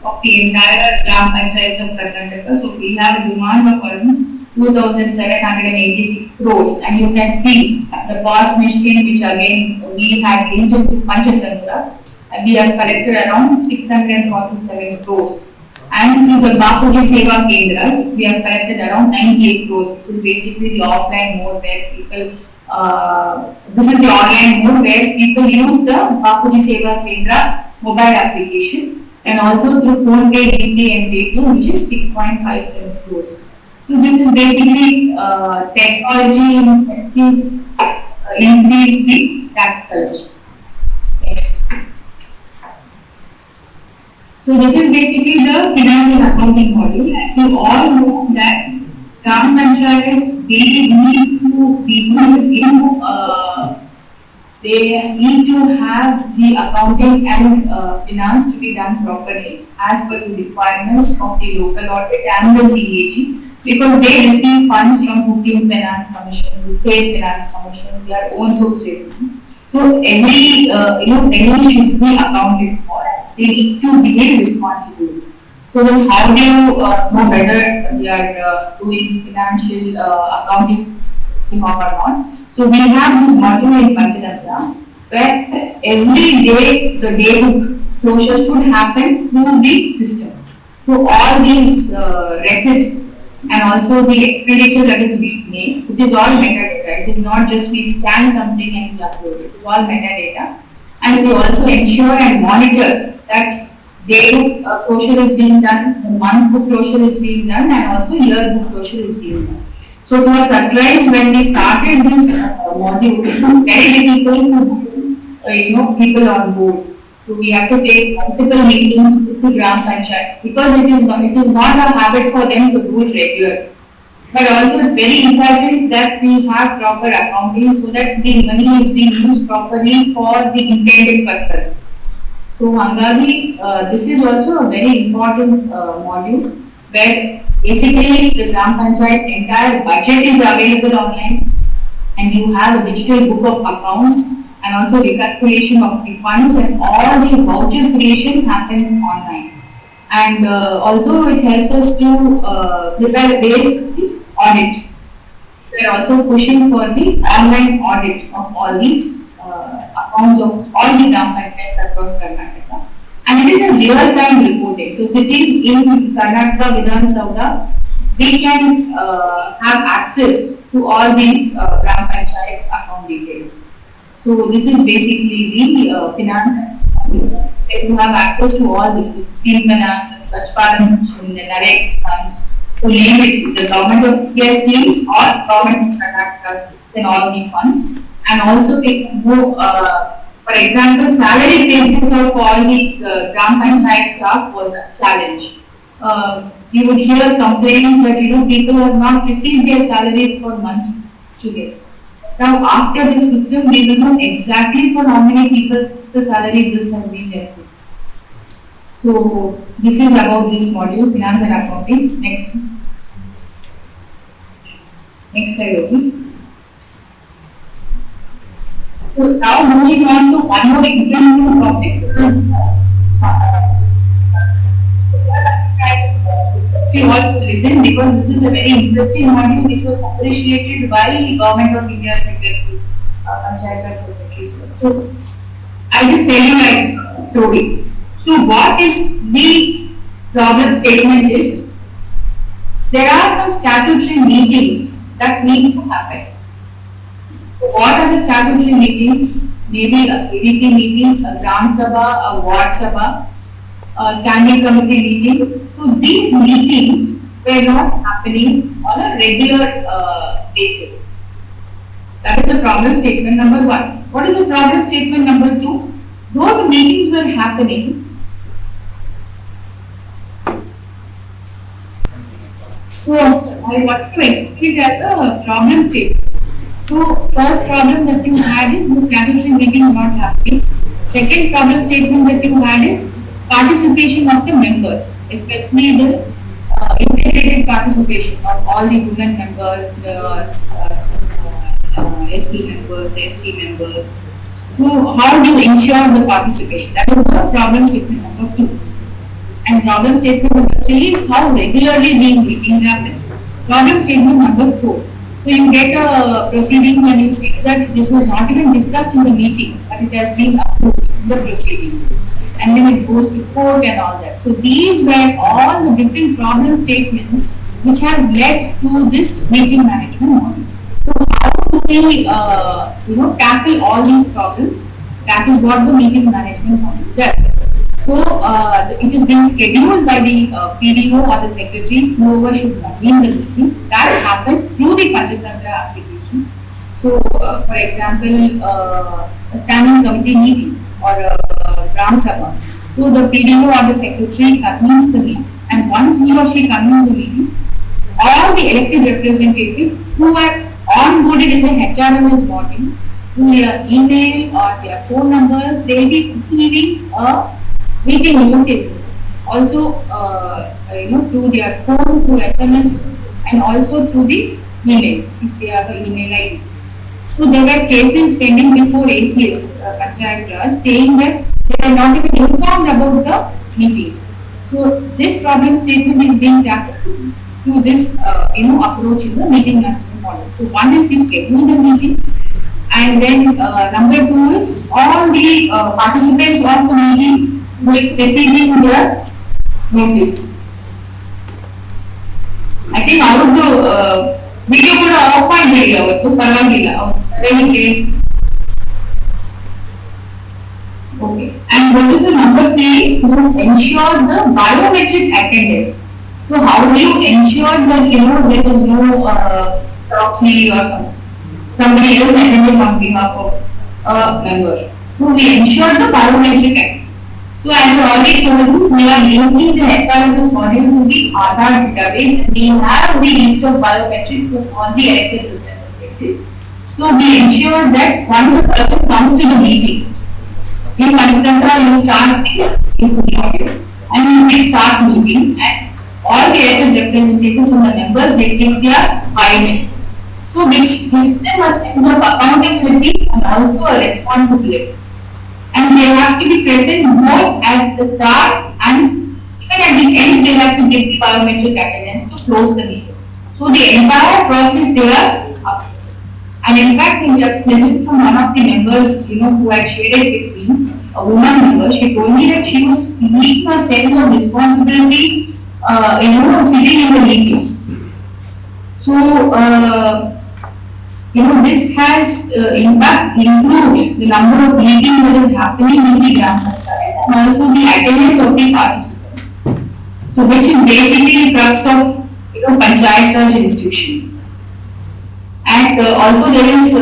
of the entire gram panchayats of Karnataka. So we have a demand of around 2,786 crores, and you can see the POS machine, which again we had linked to Panchatantra. We have collected around 647 crores. And through the Bapuji Seva Kendras, we have collected around 98 crores, which is basically the offline mode where people, this is the online mode where people use the Bapuji Seva Kendra mobile application, and also through PhonePe, GPay and Paytm, which is 6.57 crores. So this is basically technology in helping increase the tax collection. Next. So this is basically the finance and accounting module. As you all know that gram panchayats, they need to have the accounting and finance to be done properly as per the requirements of the local audit and the CAG, because they receive funds from 15th Finance Commission, the State Finance Commission, their own source revenue. So every penny should be accounted for. They need to behave responsibly. So then how do you know whether we are doing financial accounting or not? So we have this module in Panchatantra where every day the day book closure should happen through the system. So all these receipts and also the expenditure that is being made, it is all metadata. It is not just we scan something and we upload it. It is all metadata. And we also ensure and monitor that day book closure is being done, the month book closure is being done, and also year book closure is being done. So to our surprise, when we started this module, it was very difficult to people on board. So we have to take multiple meetings with the gram panchayat, because it is not a habit for them to do it regularly. But also it's very important that we have proper accounting so that the money is being used properly for the intended purpose. So Hangari, this is also a very important module where basically the gram panchayat's entire budget is available online, and you have a digital book of accounts and also reconciliation of the funds, and all these voucher creation happens online. And also it helps us to prepare a base for the audit. We are also pushing for the online audit of all these accounts of all the gram panchayats across Karnataka. And it is a real-time reporting. So sitting in Karnataka Vidhan Sabha, we can have access to all these Gram Panchayat's account details. So this is basically the finance and you have access to all this, the Green Finance, the Swachh Bharat Mission, the NREG funds, to name it, the government of India schemes or government of Karnataka schemes and all the funds. And also they can go, for example, salary payment of all these Gram Panchayat staff was a challenge. We would hear complaints that people have not received their salaries for months today. Now after this system, we will know exactly for how many people the salary bills has been generated. So this is about this module, finance and accounting. Next slide, okay. So now moving on to one more interesting topic, which is you all to listen, because this is a very interesting module which was appreciated by Government of India Secretary, Panchayat Raj Secretary. So I just tell you my story. So what is the problem statement is, there are some statutory meetings that need to happen. So what are the statutory meetings? Maybe a AVP meeting, a Gram Sabha, a Ward Sabha, a standing committee meeting. So these meetings were not happening on a regular basis. That is the problem statement number one. What is the problem statement number two? Though the meetings were happening, so I want to explain it as a problem statement. So first problem that you had is the statutory meetings not happening. Second problem statement that you had is participation of the members, especially the integrated participation of all the women members, the SC members, ST members. So how do you ensure the participation? That is the problem statement number 2. And problem statement number 3 is how regularly these meetings happen. Problem statement number 4. So you get proceedings and you see that this was not even discussed in the meeting, but it has been approved in the proceedings. And then it goes to court and all that. So these were all the different problem statements which has led to this meeting management model. So how do we tackle all these problems? That is what the meeting management model does. So it is being scheduled by the PDO or the secretary, whoever should convene the meeting. That happens through the Panchatantra application. So for example, a standing committee meeting or a Gram Sabha. So the PDO or the secretary convenes the meeting, and once he or she convenes the meeting, all the elected representatives who are onboarded in the HRMS module, through their email or their phone numbers, they will be receiving a meeting notice. Also, through their phone, through SMS, and also through the emails if they have an email ID. So there were cases pending before ACS Panchayat Raj saying that they were not even informed about the meetings. So this problem statement is being tackled through this approach in the meeting management model. So one is you schedule the meeting, and then number 2 is all the participants of the meeting will receiving their notice. I think out of the video ಕೂಡ of ಮಾಡಬೇಡಿ, ಅವತ್ತು ಪರವಾಗಿಲ್ಲ, any case. Okay. And what is the number 3 is to ensure the biometric attendance. So how do you ensure that there is no proxy or somebody else attending on behalf of a member? So we ensure the biometric attendance. So as I already told you, we are linking the HRMS module to the Aadhaar database. We have the list of biometrics with all the elected representatives. So we ensure that once a person comes to the meeting, in Panchatantra you start the module and you will start meeting, and all the elected representatives and the members, they give their biometrics. So which gives them a sense of accountability and also a responsibility. And they have to be present both at the start and even at the end. They have to give the biometric attendance to close the meeting. So the entire process they are up. And in fact, we have listened from one of the members, who had shared it with me, a woman member. She told me that she was feeling a sense of responsibility, sitting in the meeting. So, this has in fact improved the number of meetings that is happening in the Gram Panchayat and also the attendance of the participants. So, which is basically the crux of Panchayat Raj institutions. And also there is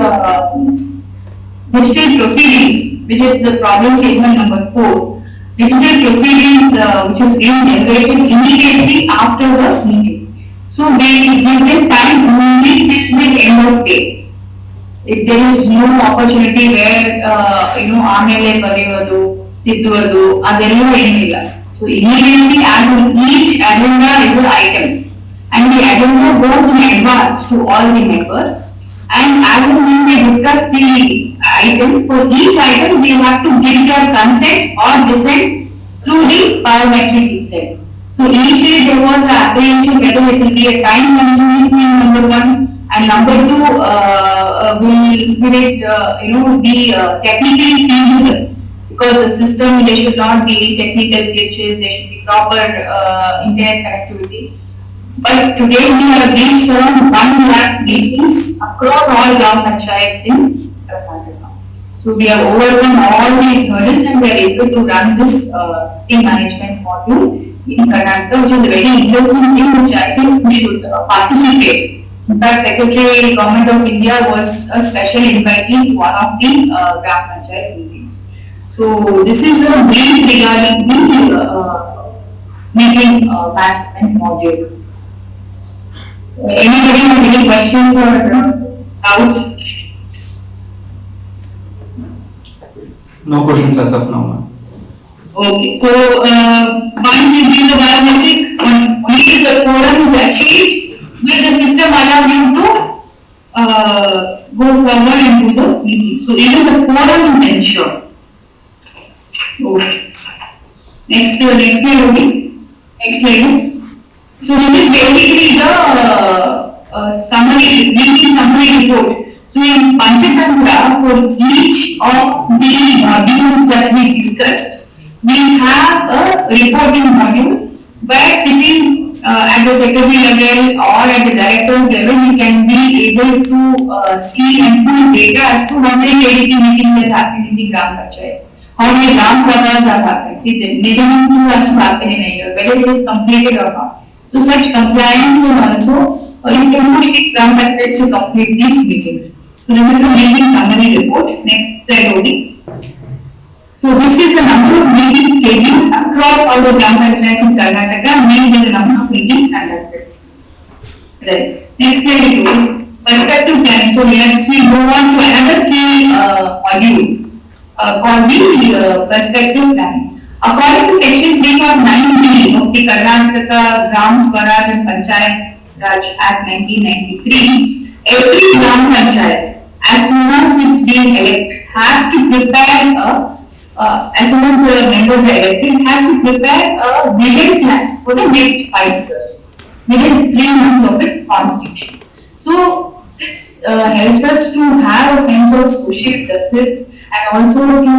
digital proceedings, which is the problem statement number 4. Digital proceedings which is being generated immediately after the meeting. So we give them time only till the end of day. If there is no opportunity where ಆಮೇಲೆ ಬರೆಯೋದು ತಿದ್ದುವುದು ಅದೆಲ್ಲ ಏನಿಲ್ಲ. So immediately as in each agenda is an item and the agenda goes in advance to all the members, and as and when they discuss the item, for each item they have to give their consent or dissent through the biometric itself. So initially there was an apprehension whether it will be a time consuming thing, number 1, and number 2 will it be technically feasible, because the system, there should not be technical glitches, there should be proper internet connectivity. But today we have reached around 1 lakh meetings across all Gram Panchayats in Karnataka. So we have overcome all these hurdles and we are able to run this team management module in Karnataka, which is a very interesting thing which I think we should participate. In fact, Secretary Government of India was a special invitee to one of the Gram Panchayat meetings. So this is a brief regarding the meeting management module. Anybody have any questions or doubts? No questions as of now, ma'am. Okay, so once you do the biometric, once the quorum is achieved, will the system allow you to go forward into the meeting? So even the quorum is ensured. Okay. Next slide, next slide. So this is basically the meeting summary report. So in Panchatantra, for each of the modules that we discussed, we have a reporting module where sitting at the secretary level or at the director's level, we can be able to see and pull data as to how many ADP meetings have happened in the Gram Panchayats, how many Gram Sabhas have happened. See, the minimum 2 has to happen in a year, whether it is completed or not. So such compliance, and also you can push the Gram Panchayats to complete these meetings. So this is the meeting summary report. Next slide, Odi. So this is the number of meetings scheduled across all the Gram Panchayats in Karnataka, and these are the number of meetings conducted. Right. Next slide, Odi. Perspective planning. So next we move on to another key module called the perspective planning. According to section 3.9b of the Karnataka Gram Swaraj and Panchayat Raj Act 1993, every Gram Panchayat, as soon as it's being elected, has to prepare as soon as the members are elected, has to prepare a vision plan for the next 5 years within 3 months of its constitution. So this helps us to have a sense of social justice and also to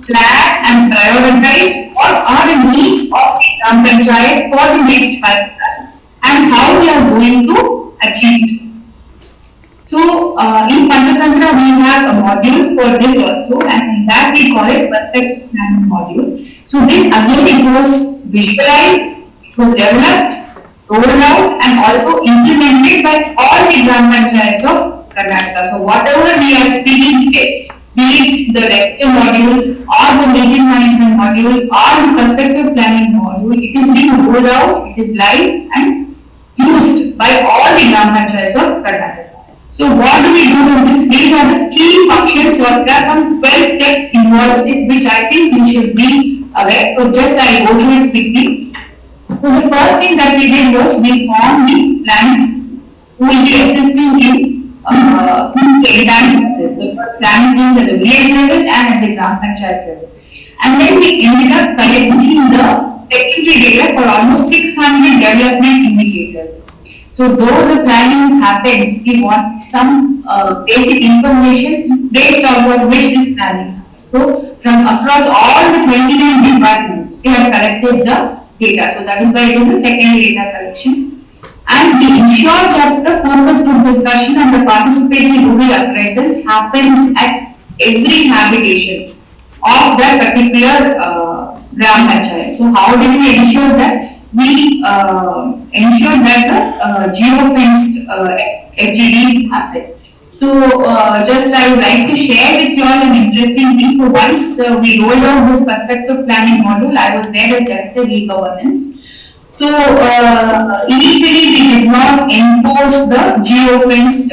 plan and prioritize what are the needs of the Gram Panchayat for the next 5 years and how we are going to achieve it. So in Panchatantra we have a module for this also, and in that we call it perspective planning module. So this again, it was visualized, it was developed, rolled out and also implemented by all the Gram Panchayats of Karnataka. So whatever we are speaking today, be it the revenue module or the meeting management module or the perspective planning module, it is being rolled out, it is live and used by all the Gram Panchayats of Karnataka. So what do we do with this? These are the key functions, or there are some 12 steps involved in it, which I think you should be aware. So just I go through it quickly. So the first thing that we did was we formed these planning who will be assisting in planning process. The first planning teams at the village level and at the Gram Panchayat level. And then we ended up collecting the technical data for almost 600 development indicators. So though the planning happened, we want some basic information based on which this planning happened. So from across all the 29 departments, we have collected the data. So that is why it is a secondary data collection. and we ensure that the focus group discussion and the participatory rural appraisal happens at every habitation of that particular gram panchayat. So how did we ensure that? We ensured that the geo-fenced FGD happened. So just I would like to share with you all an interesting thing. So once we rolled out this perspective planning module, I was there as Director e-Governance. So initially we did not enforce the geo-fenced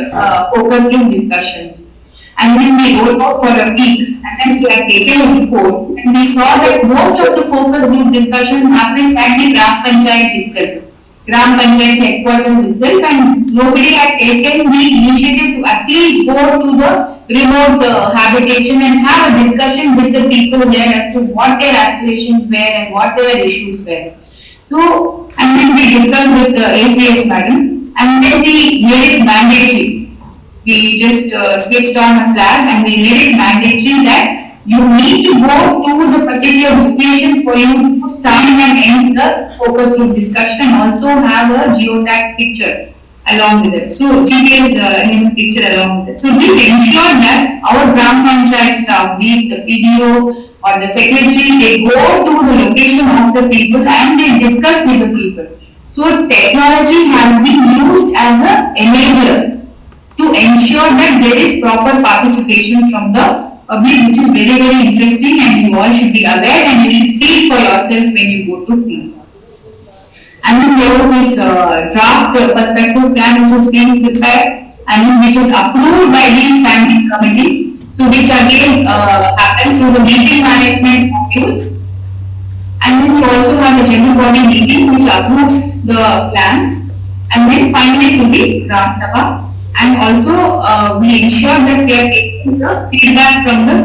focus group discussions. And then we rolled out for a week, and then we had taken a report, and we saw that most of the focus group discussion happens at the Gram Panchayat itself, Gram Panchayat headquarters itself, and nobody had taken the initiative to at least go to the remote habitation and have a discussion with the people there as to what their aspirations were and what their issues were. So, and then we discussed with the ACS madam, and then we made it mandatory. We just switched on a flag and we made it mandatory that you need to go to the particular location for you to start and end the focus group discussion and also have a geotag picture along with it. So GPS picture along with it. So this ensured that our Gram Panchayat staff, be it the PDO or the secretary, they go to the location of the people and they discuss with the people. So technology has been used as an enabler to ensure that there is proper participation from the public, which is very, very interesting, and you all should be aware and you should see it for yourself when you go to field. And then there was this draft perspective plan which is being prepared and which is approved by these standing committees. So which again happens through the meeting management module. And then you also have the general body meeting which approves the plans, and then finally to the Gram Sabha. And also we ensure that we are taking the feedback from the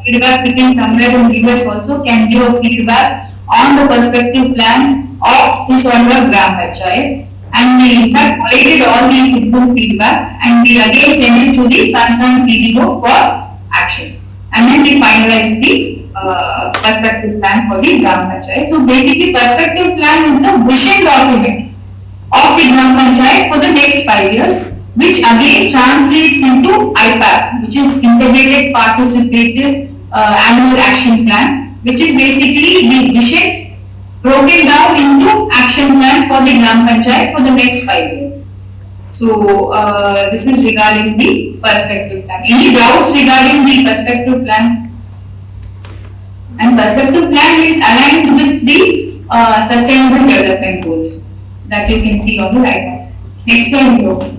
feedback sitting somewhere in the US also can give a feedback on the perspective plan of this or the Gram Panchayat. And we in fact collated all these citizen feedback and we again send it to the concerned PDO for action. And then we finalize the perspective plan for the Gram Panchayat. So basically perspective plan is the vision document of the Gram Panchayat for the next 5 years, which again translates into IPAP, which is Integrated Participative Annual Action Plan, which is basically the vision broken down into action plan for the Gram Panchayat for the next 5 years. So this is regarding the perspective plan. Any doubts regarding the perspective plan? And perspective plan is aligned with the Sustainable Development Goals, so that you can see on the right hand side. Next slide below.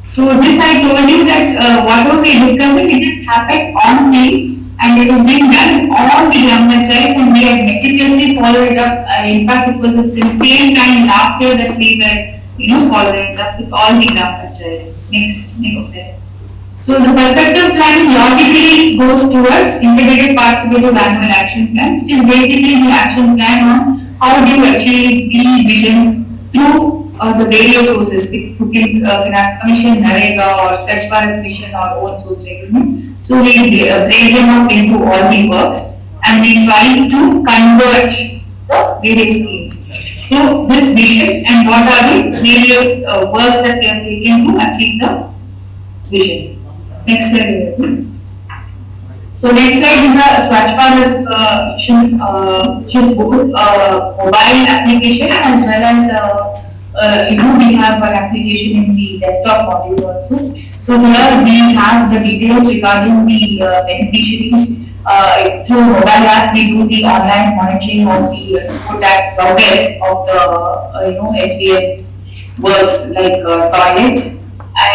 So this I told you that whatever we are discussing, it is happened on field and it is being done on the Gram Panchayats and we have meticulously followed it up. In fact, it was the same time last year that we were following it up with all the Gram Panchayats. Next, there. So the perspective planning logically goes towards Integrated Participative Annual Action Plan, which is basically the action plan on how do you achieve the vision through the various sources, Finance Commission, NREGA or Swachh Bharat Mission or own source revenue. So we break them up into all the works and we try to converge the various schemes. So this vision and what are the various works that we have taken to achieve the vision. Next slide. So next slide is a Swachh Bharat Mission, which is both mobile application as well as we have an application in the desktop module also. So here we have the details regarding the beneficiaries. Through mobile app, we do the online monitoring of the progress of the SBM's works like toilets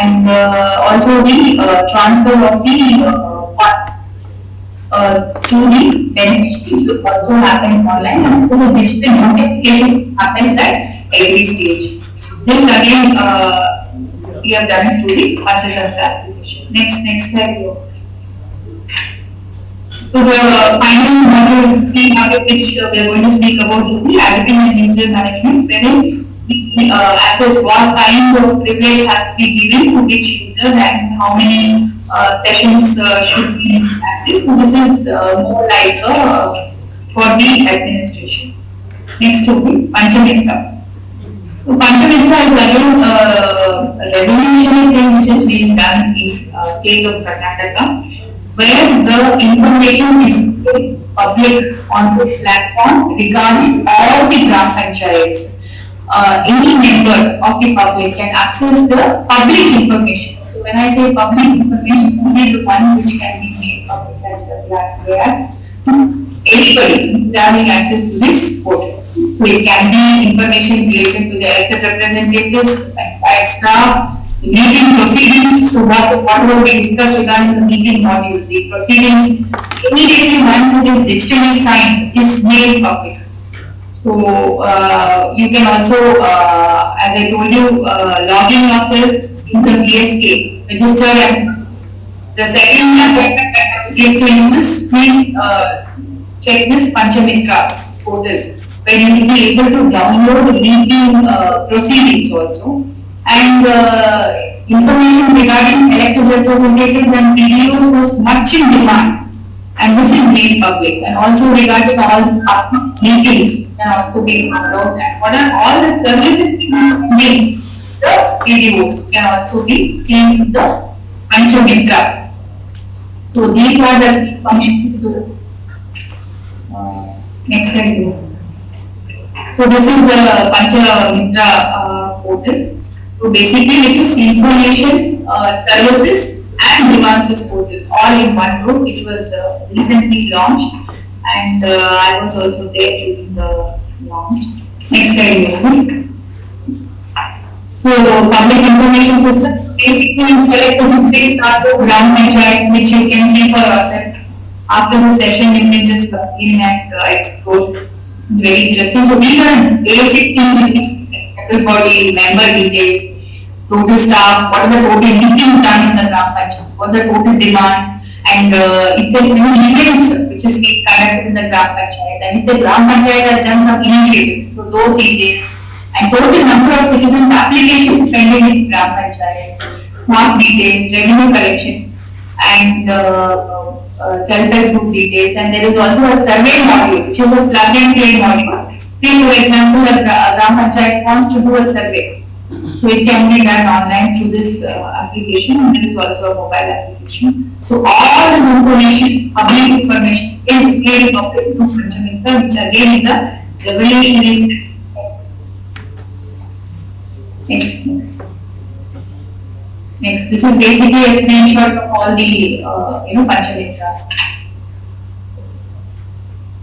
and also the transfer of the funds to the beneficiaries will also happen online, and because a digital notification happens at every stage. So this again we have done it through the Panchatantra application. Next slide. So the final module which we are going to speak about is the admin and user management, wherein we assess what kind of privilege has to be given to which user and how many sessions should be active. This is more like for the administration. Next will be Panchamitra. So Panchamitra is again a revolutionary thing which is being done in state of Karnataka, where the information is public on the platform regarding all the Gram Panchayats. Any member of the public can access the public information. So when I say public information, only the ones which can be made public as well, where anybody is having access to this portal. So it can be information related to the elected representatives, by staff, the meeting proceedings. So whatever we discussed regarding the meeting module, the proceedings, immediately once it is digitally signed, is made public. So you can also, as I told you, log in yourself in the PSK, register, and the second assignment that I will give to you is please check this Panchamitra portal, where you will be able to download meeting proceedings also, and information regarding elected representatives and PDOs was much in demand, and this is made public, and also regarding all meetings can also be downloaded, and what are all the services made, the PDOs can also be seen through the Panchamitra. So these are the key functions. So, next slide. So this is the Panchamitra portal. So basically, which is information, services, and grievances portal all in one group, which was recently launched, and I was also there during the launch. Next slide. So public information system, basically you select the complete part of Gram Panchayat, which you can see for yourself. After the session, you can just log in and explore. It's very interesting. So these are basic things you can see, like everybody, member details, total staff, what are the total meetings done in the Gram Panchayat, what's the total demand, and if there are any events which is being conducted in the Gram Panchayat, and if the Gram Panchayat has done some initiatives, so those details, and total number of citizens applications pending in Gram Panchayat, smart details, revenue collections, and self-help group details, and there is also a survey module, which is a plug and play module. Say for example, a Gram Panchayat wants to do a survey. So it can be done online through this application, and there is also a mobile application. So all this information, public information, is made public through Panchamitra, which again is a revolutionary step. Next. This is basically a screenshot of all the Panchamitra.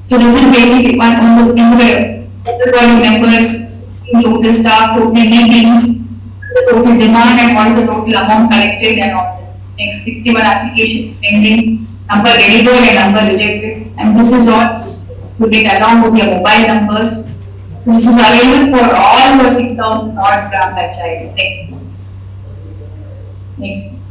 So this is basically one on the everybody members, total staff, total meetings, the total demand, and what is the total amount collected, and all this. Next, 61 application pending, number delivered and number rejected, and this is all to get along with your mobile numbers. So this is available for all your 6,000 odd Gram Panchayats. Next.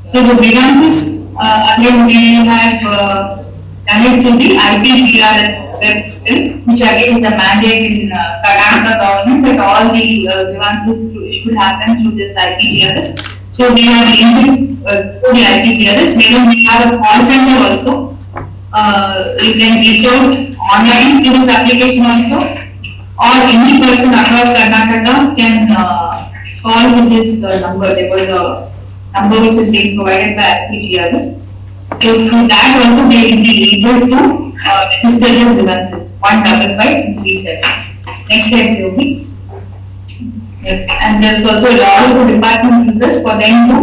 So the grievances, again we have done it through the IPGR web, which again is a mandate in Karnataka government that all the grievances should happen through this IPGRS. So we have linked it to the IPGRS, where we have a call center also. You can reach out online through this application also, or any person across Karnataka can call with this number. There was a number which is being provided by IPGRS. So through that also they will be able to register their grievances 15537. Next step will be. Yes, and there is also a lot of department users for them to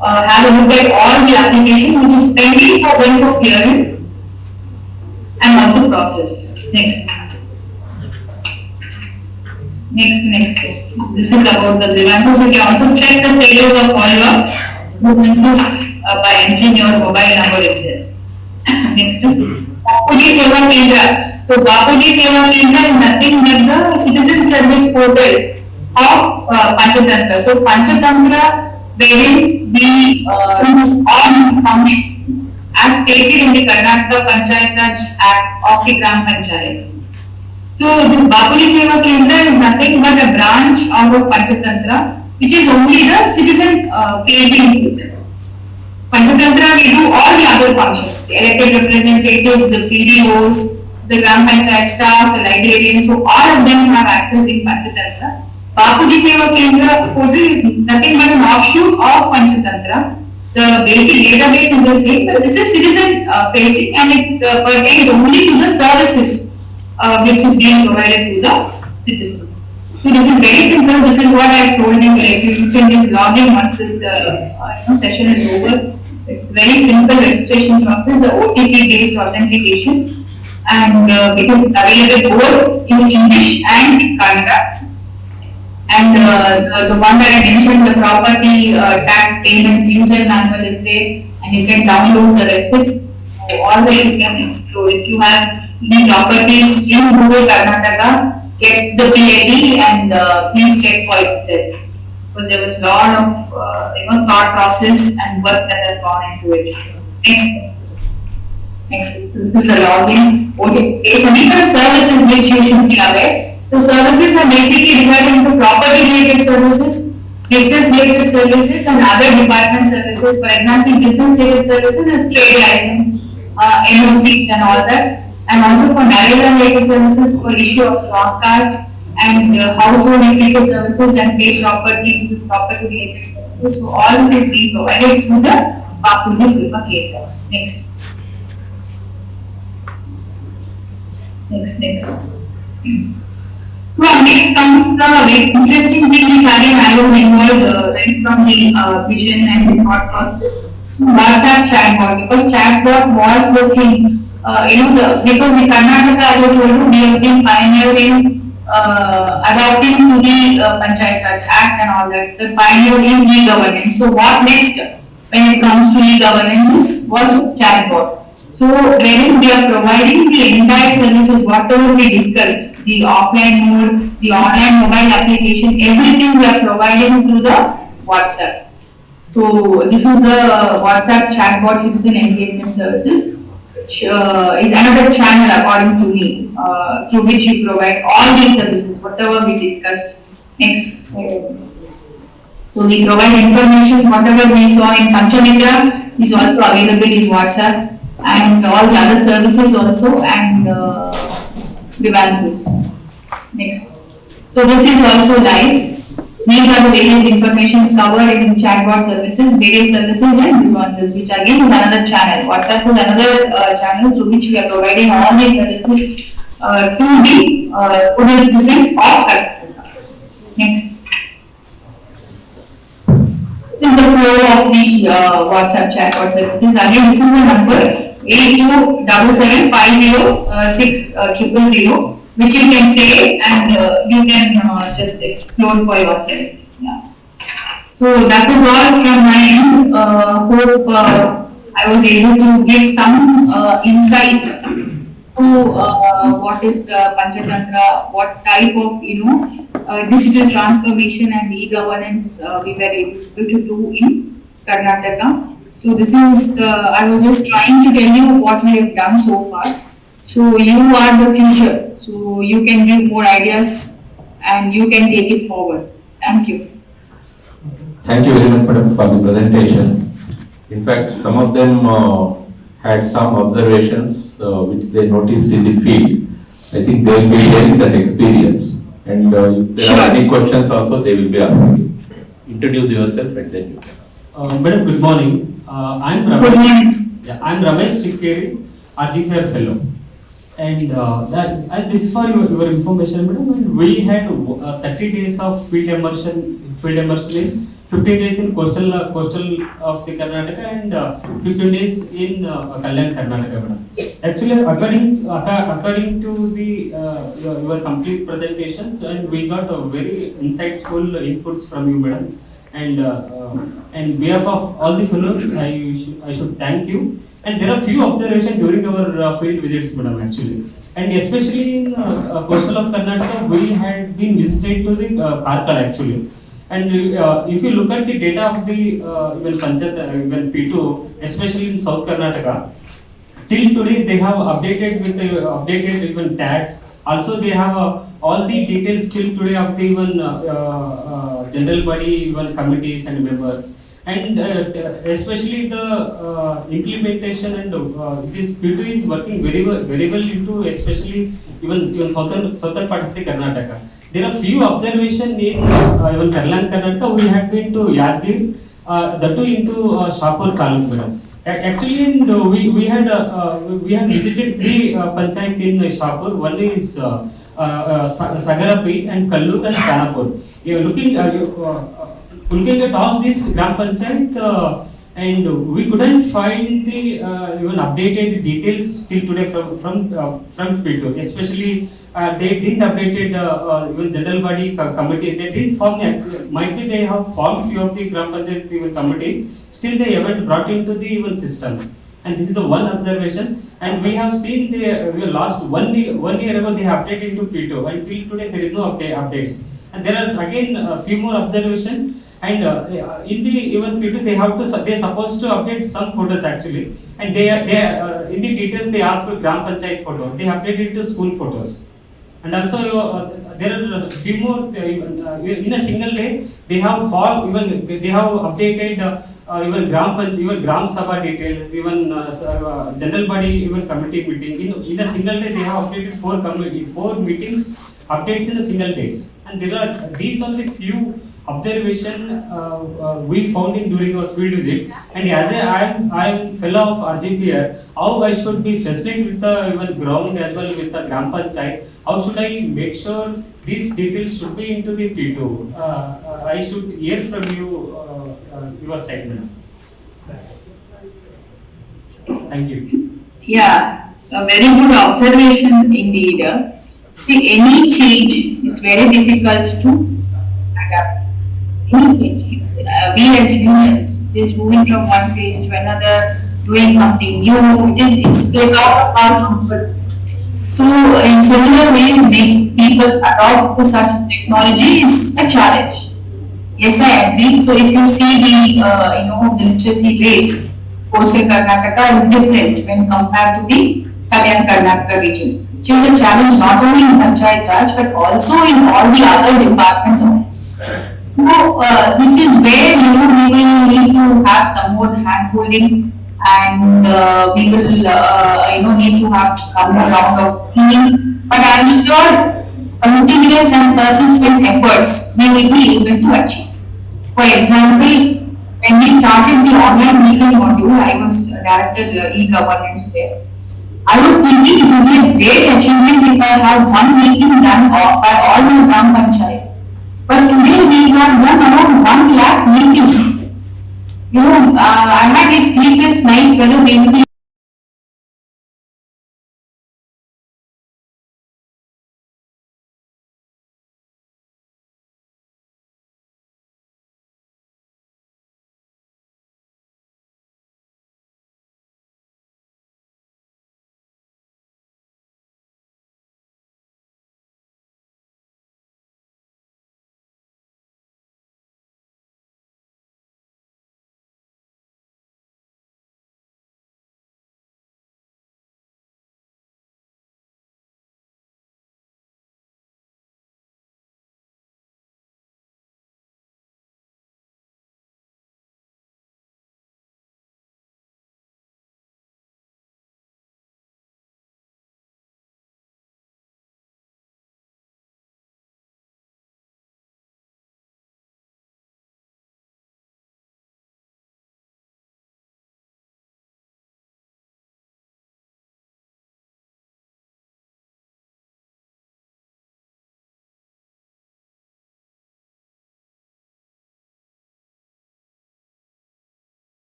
have a look at all the applications which is pending for them for clearance and also process. Next. This is about the grievances. You can also check the status of all your grievances by entering your mobile number itself. Next. Bapuji Seva Kendra. So Bapuji Seva Kendra is nothing but the citizen service portal of Panchatantra. So Panchatantra, wherein the all functions as stated in the Karnataka Panchayat Raj Act of the Gram Panchayat. So this Bapuji Seva Kendra is nothing but a branch out of Panchatantra, which is only the citizen facing portal. Panchatantra we do all the other functions, the elected representatives, the PDOs, the Gram Panchayat staff, the librarians, so all of them have access in Panchatantra. Bapuji Seva Kendra portal is nothing but an offshoot of Panchatantra. The basic database is the same, but this is citizen facing and it pertains only to the services which is being provided to the citizen. So this is very simple. This is what I told you. Like you can just log in once this session is over. It's very simple registration process, OTP based authentication, and it is available both in English and Kannada. And the one that I mentioned, the property tax payment user manual is there, and you can download the receipts. So all that you can explore. If you have any properties in Google Karnataka, get the PID and please check for yourself, because there was a lot of thought process and work that has gone into it. Next. So this is a login. Okay. So these are the services which you should be aware. So services are basically divided into property related services, business related services, and other department services. For example, business related services is trade license, NOC and all that. And also for narrator related services for issue of job cards and household related services and pay property, this is property related services. So all this is being provided through the Bapuji Seva Kendra. Next. So next comes the very interesting thing which I was involved right from the vision and the thought process. So WhatsApp chatbot, because chatbot was the thing. Because in Karnataka, as I told you, we have been pioneering adopting to the Panchayat Raj Act and all that, the pioneer in e-governance. So what next when it comes to e-governance was chatbot. So wherein we are providing the entire services, whatever we discussed, the offline mode, the online mobile application, everything we are providing through the WhatsApp. So this is the WhatsApp chatbot citizen engagement services. Is another channel according to me through which you provide all these services, whatever we discussed. Next. So we provide information, whatever we saw in Panchamitra is also available in WhatsApp, and all the other services also, and grievances. Next. So this is also live. These are the various informations covered in chatbot services, various services and grievances, which again is another channel. WhatsApp is another channel through which we are providing all these services to the citizen of Karnataka. Next. This is the flow of the WhatsApp chatbot services. Again, this is the number 8277506000, which you can save and you can just explore for yourself. Yeah. So that is all from my end. Hope I was able to give some insight to what is the Panchatantra, what type of digital transformation and e-governance we were able to do in Karnataka. So this is I was just trying to tell you what we have done so far. So you are the future. So you can give more ideas and you can take it forward. Thank you. Thank you very much, madam, for the presentation. In fact, some of them had some observations which they noticed in the field. I think they will be sharing that experience. And if there are any questions also, they will be asking you. Introduce yourself and then you can ask. Madam, good morning. I'm Ramesh. Good morning. Yeah, I'm Ramesh Chikkeri, RGFR fellow. And this is for your information, madam. And we had 30 days of field immersion in 15 days in coastal of the Karnataka and 15 days in Kalyan, Karnataka, madam. Actually, according to the your complete presentations, and we got very insightful inputs from you, madam. And behalf of all the fellows, I should thank you. And there are few observations during our field visits, madam, actually. And especially in coastal of Karnataka, we had been visited to the Karkad, actually. And if you look at the data of the even Panchayat, even P2, especially in South Karnataka, till today they have updated with updated even tax. Also, they have all the details till today of the even general body, even committees and members. and especially the implementation and this P2 is working very well into especially even southern part of the Karnataka. There are few observation in even Kerala and Karnataka. We had been to Yadgir, that too into Shahpur Taluk, madam. Actually, we had visited three panchayat in Shahpur. One is Sagarapi and Kallur and Kanapur. Looking at all these gram panchayat, and we couldn't find the even updated details till today from P2. Especially, they didn't updated even general body committee. They didn't form. Might be they have formed few of the gram panchayat even committees. Still, they haven't brought into the even systems. And this is the one observation. And we have seen the last 1 year ago they have updated into P2, and till today there is no updates. And there is again a few more observation. And in the even P2 they supposed to update some photos actually, and they in the details they ask for gram panchayat photo. They update it to school photos, and also there are a few more in a single day they have they have updated even gram sabha details, even general body even committee meeting. In a single day they have updated 4 meetings updates in a single days, and these are the few observation we found in during our field visit. And as I am fellow of RGPR, how I should be facilitated with the even ground as well with the gram panchayat. How should I make sure these details should be into the P2? I should hear from you your segment. Thank you. Yeah, a very good observation indeed. See, any change is very difficult to adapt. Any change. We as humans, just moving from one place to another, doing something new, it's like out of our comfort zone. So, in similar ways, make people adopt to such technology is a challenge. Yes, I agree. So, if you see the literacy rate, coastal Karnataka is different when compared to the Kalyan Karnataka region, which is a challenge not only in Panchayat Raj but also in all the other departments of. So, this is where we will need to have some more hand holding, and we will need to have some more round of cleaning. But I'm sure continuous and persistent efforts we will be able to achieve. For example, when we started the online meeting module, I was director e-governance there. I was thinking it would be a great achievement if I have one meeting done by all the gram panchayats. But today we have done around 1 lakh meetings. I had sleepless nights whether they will be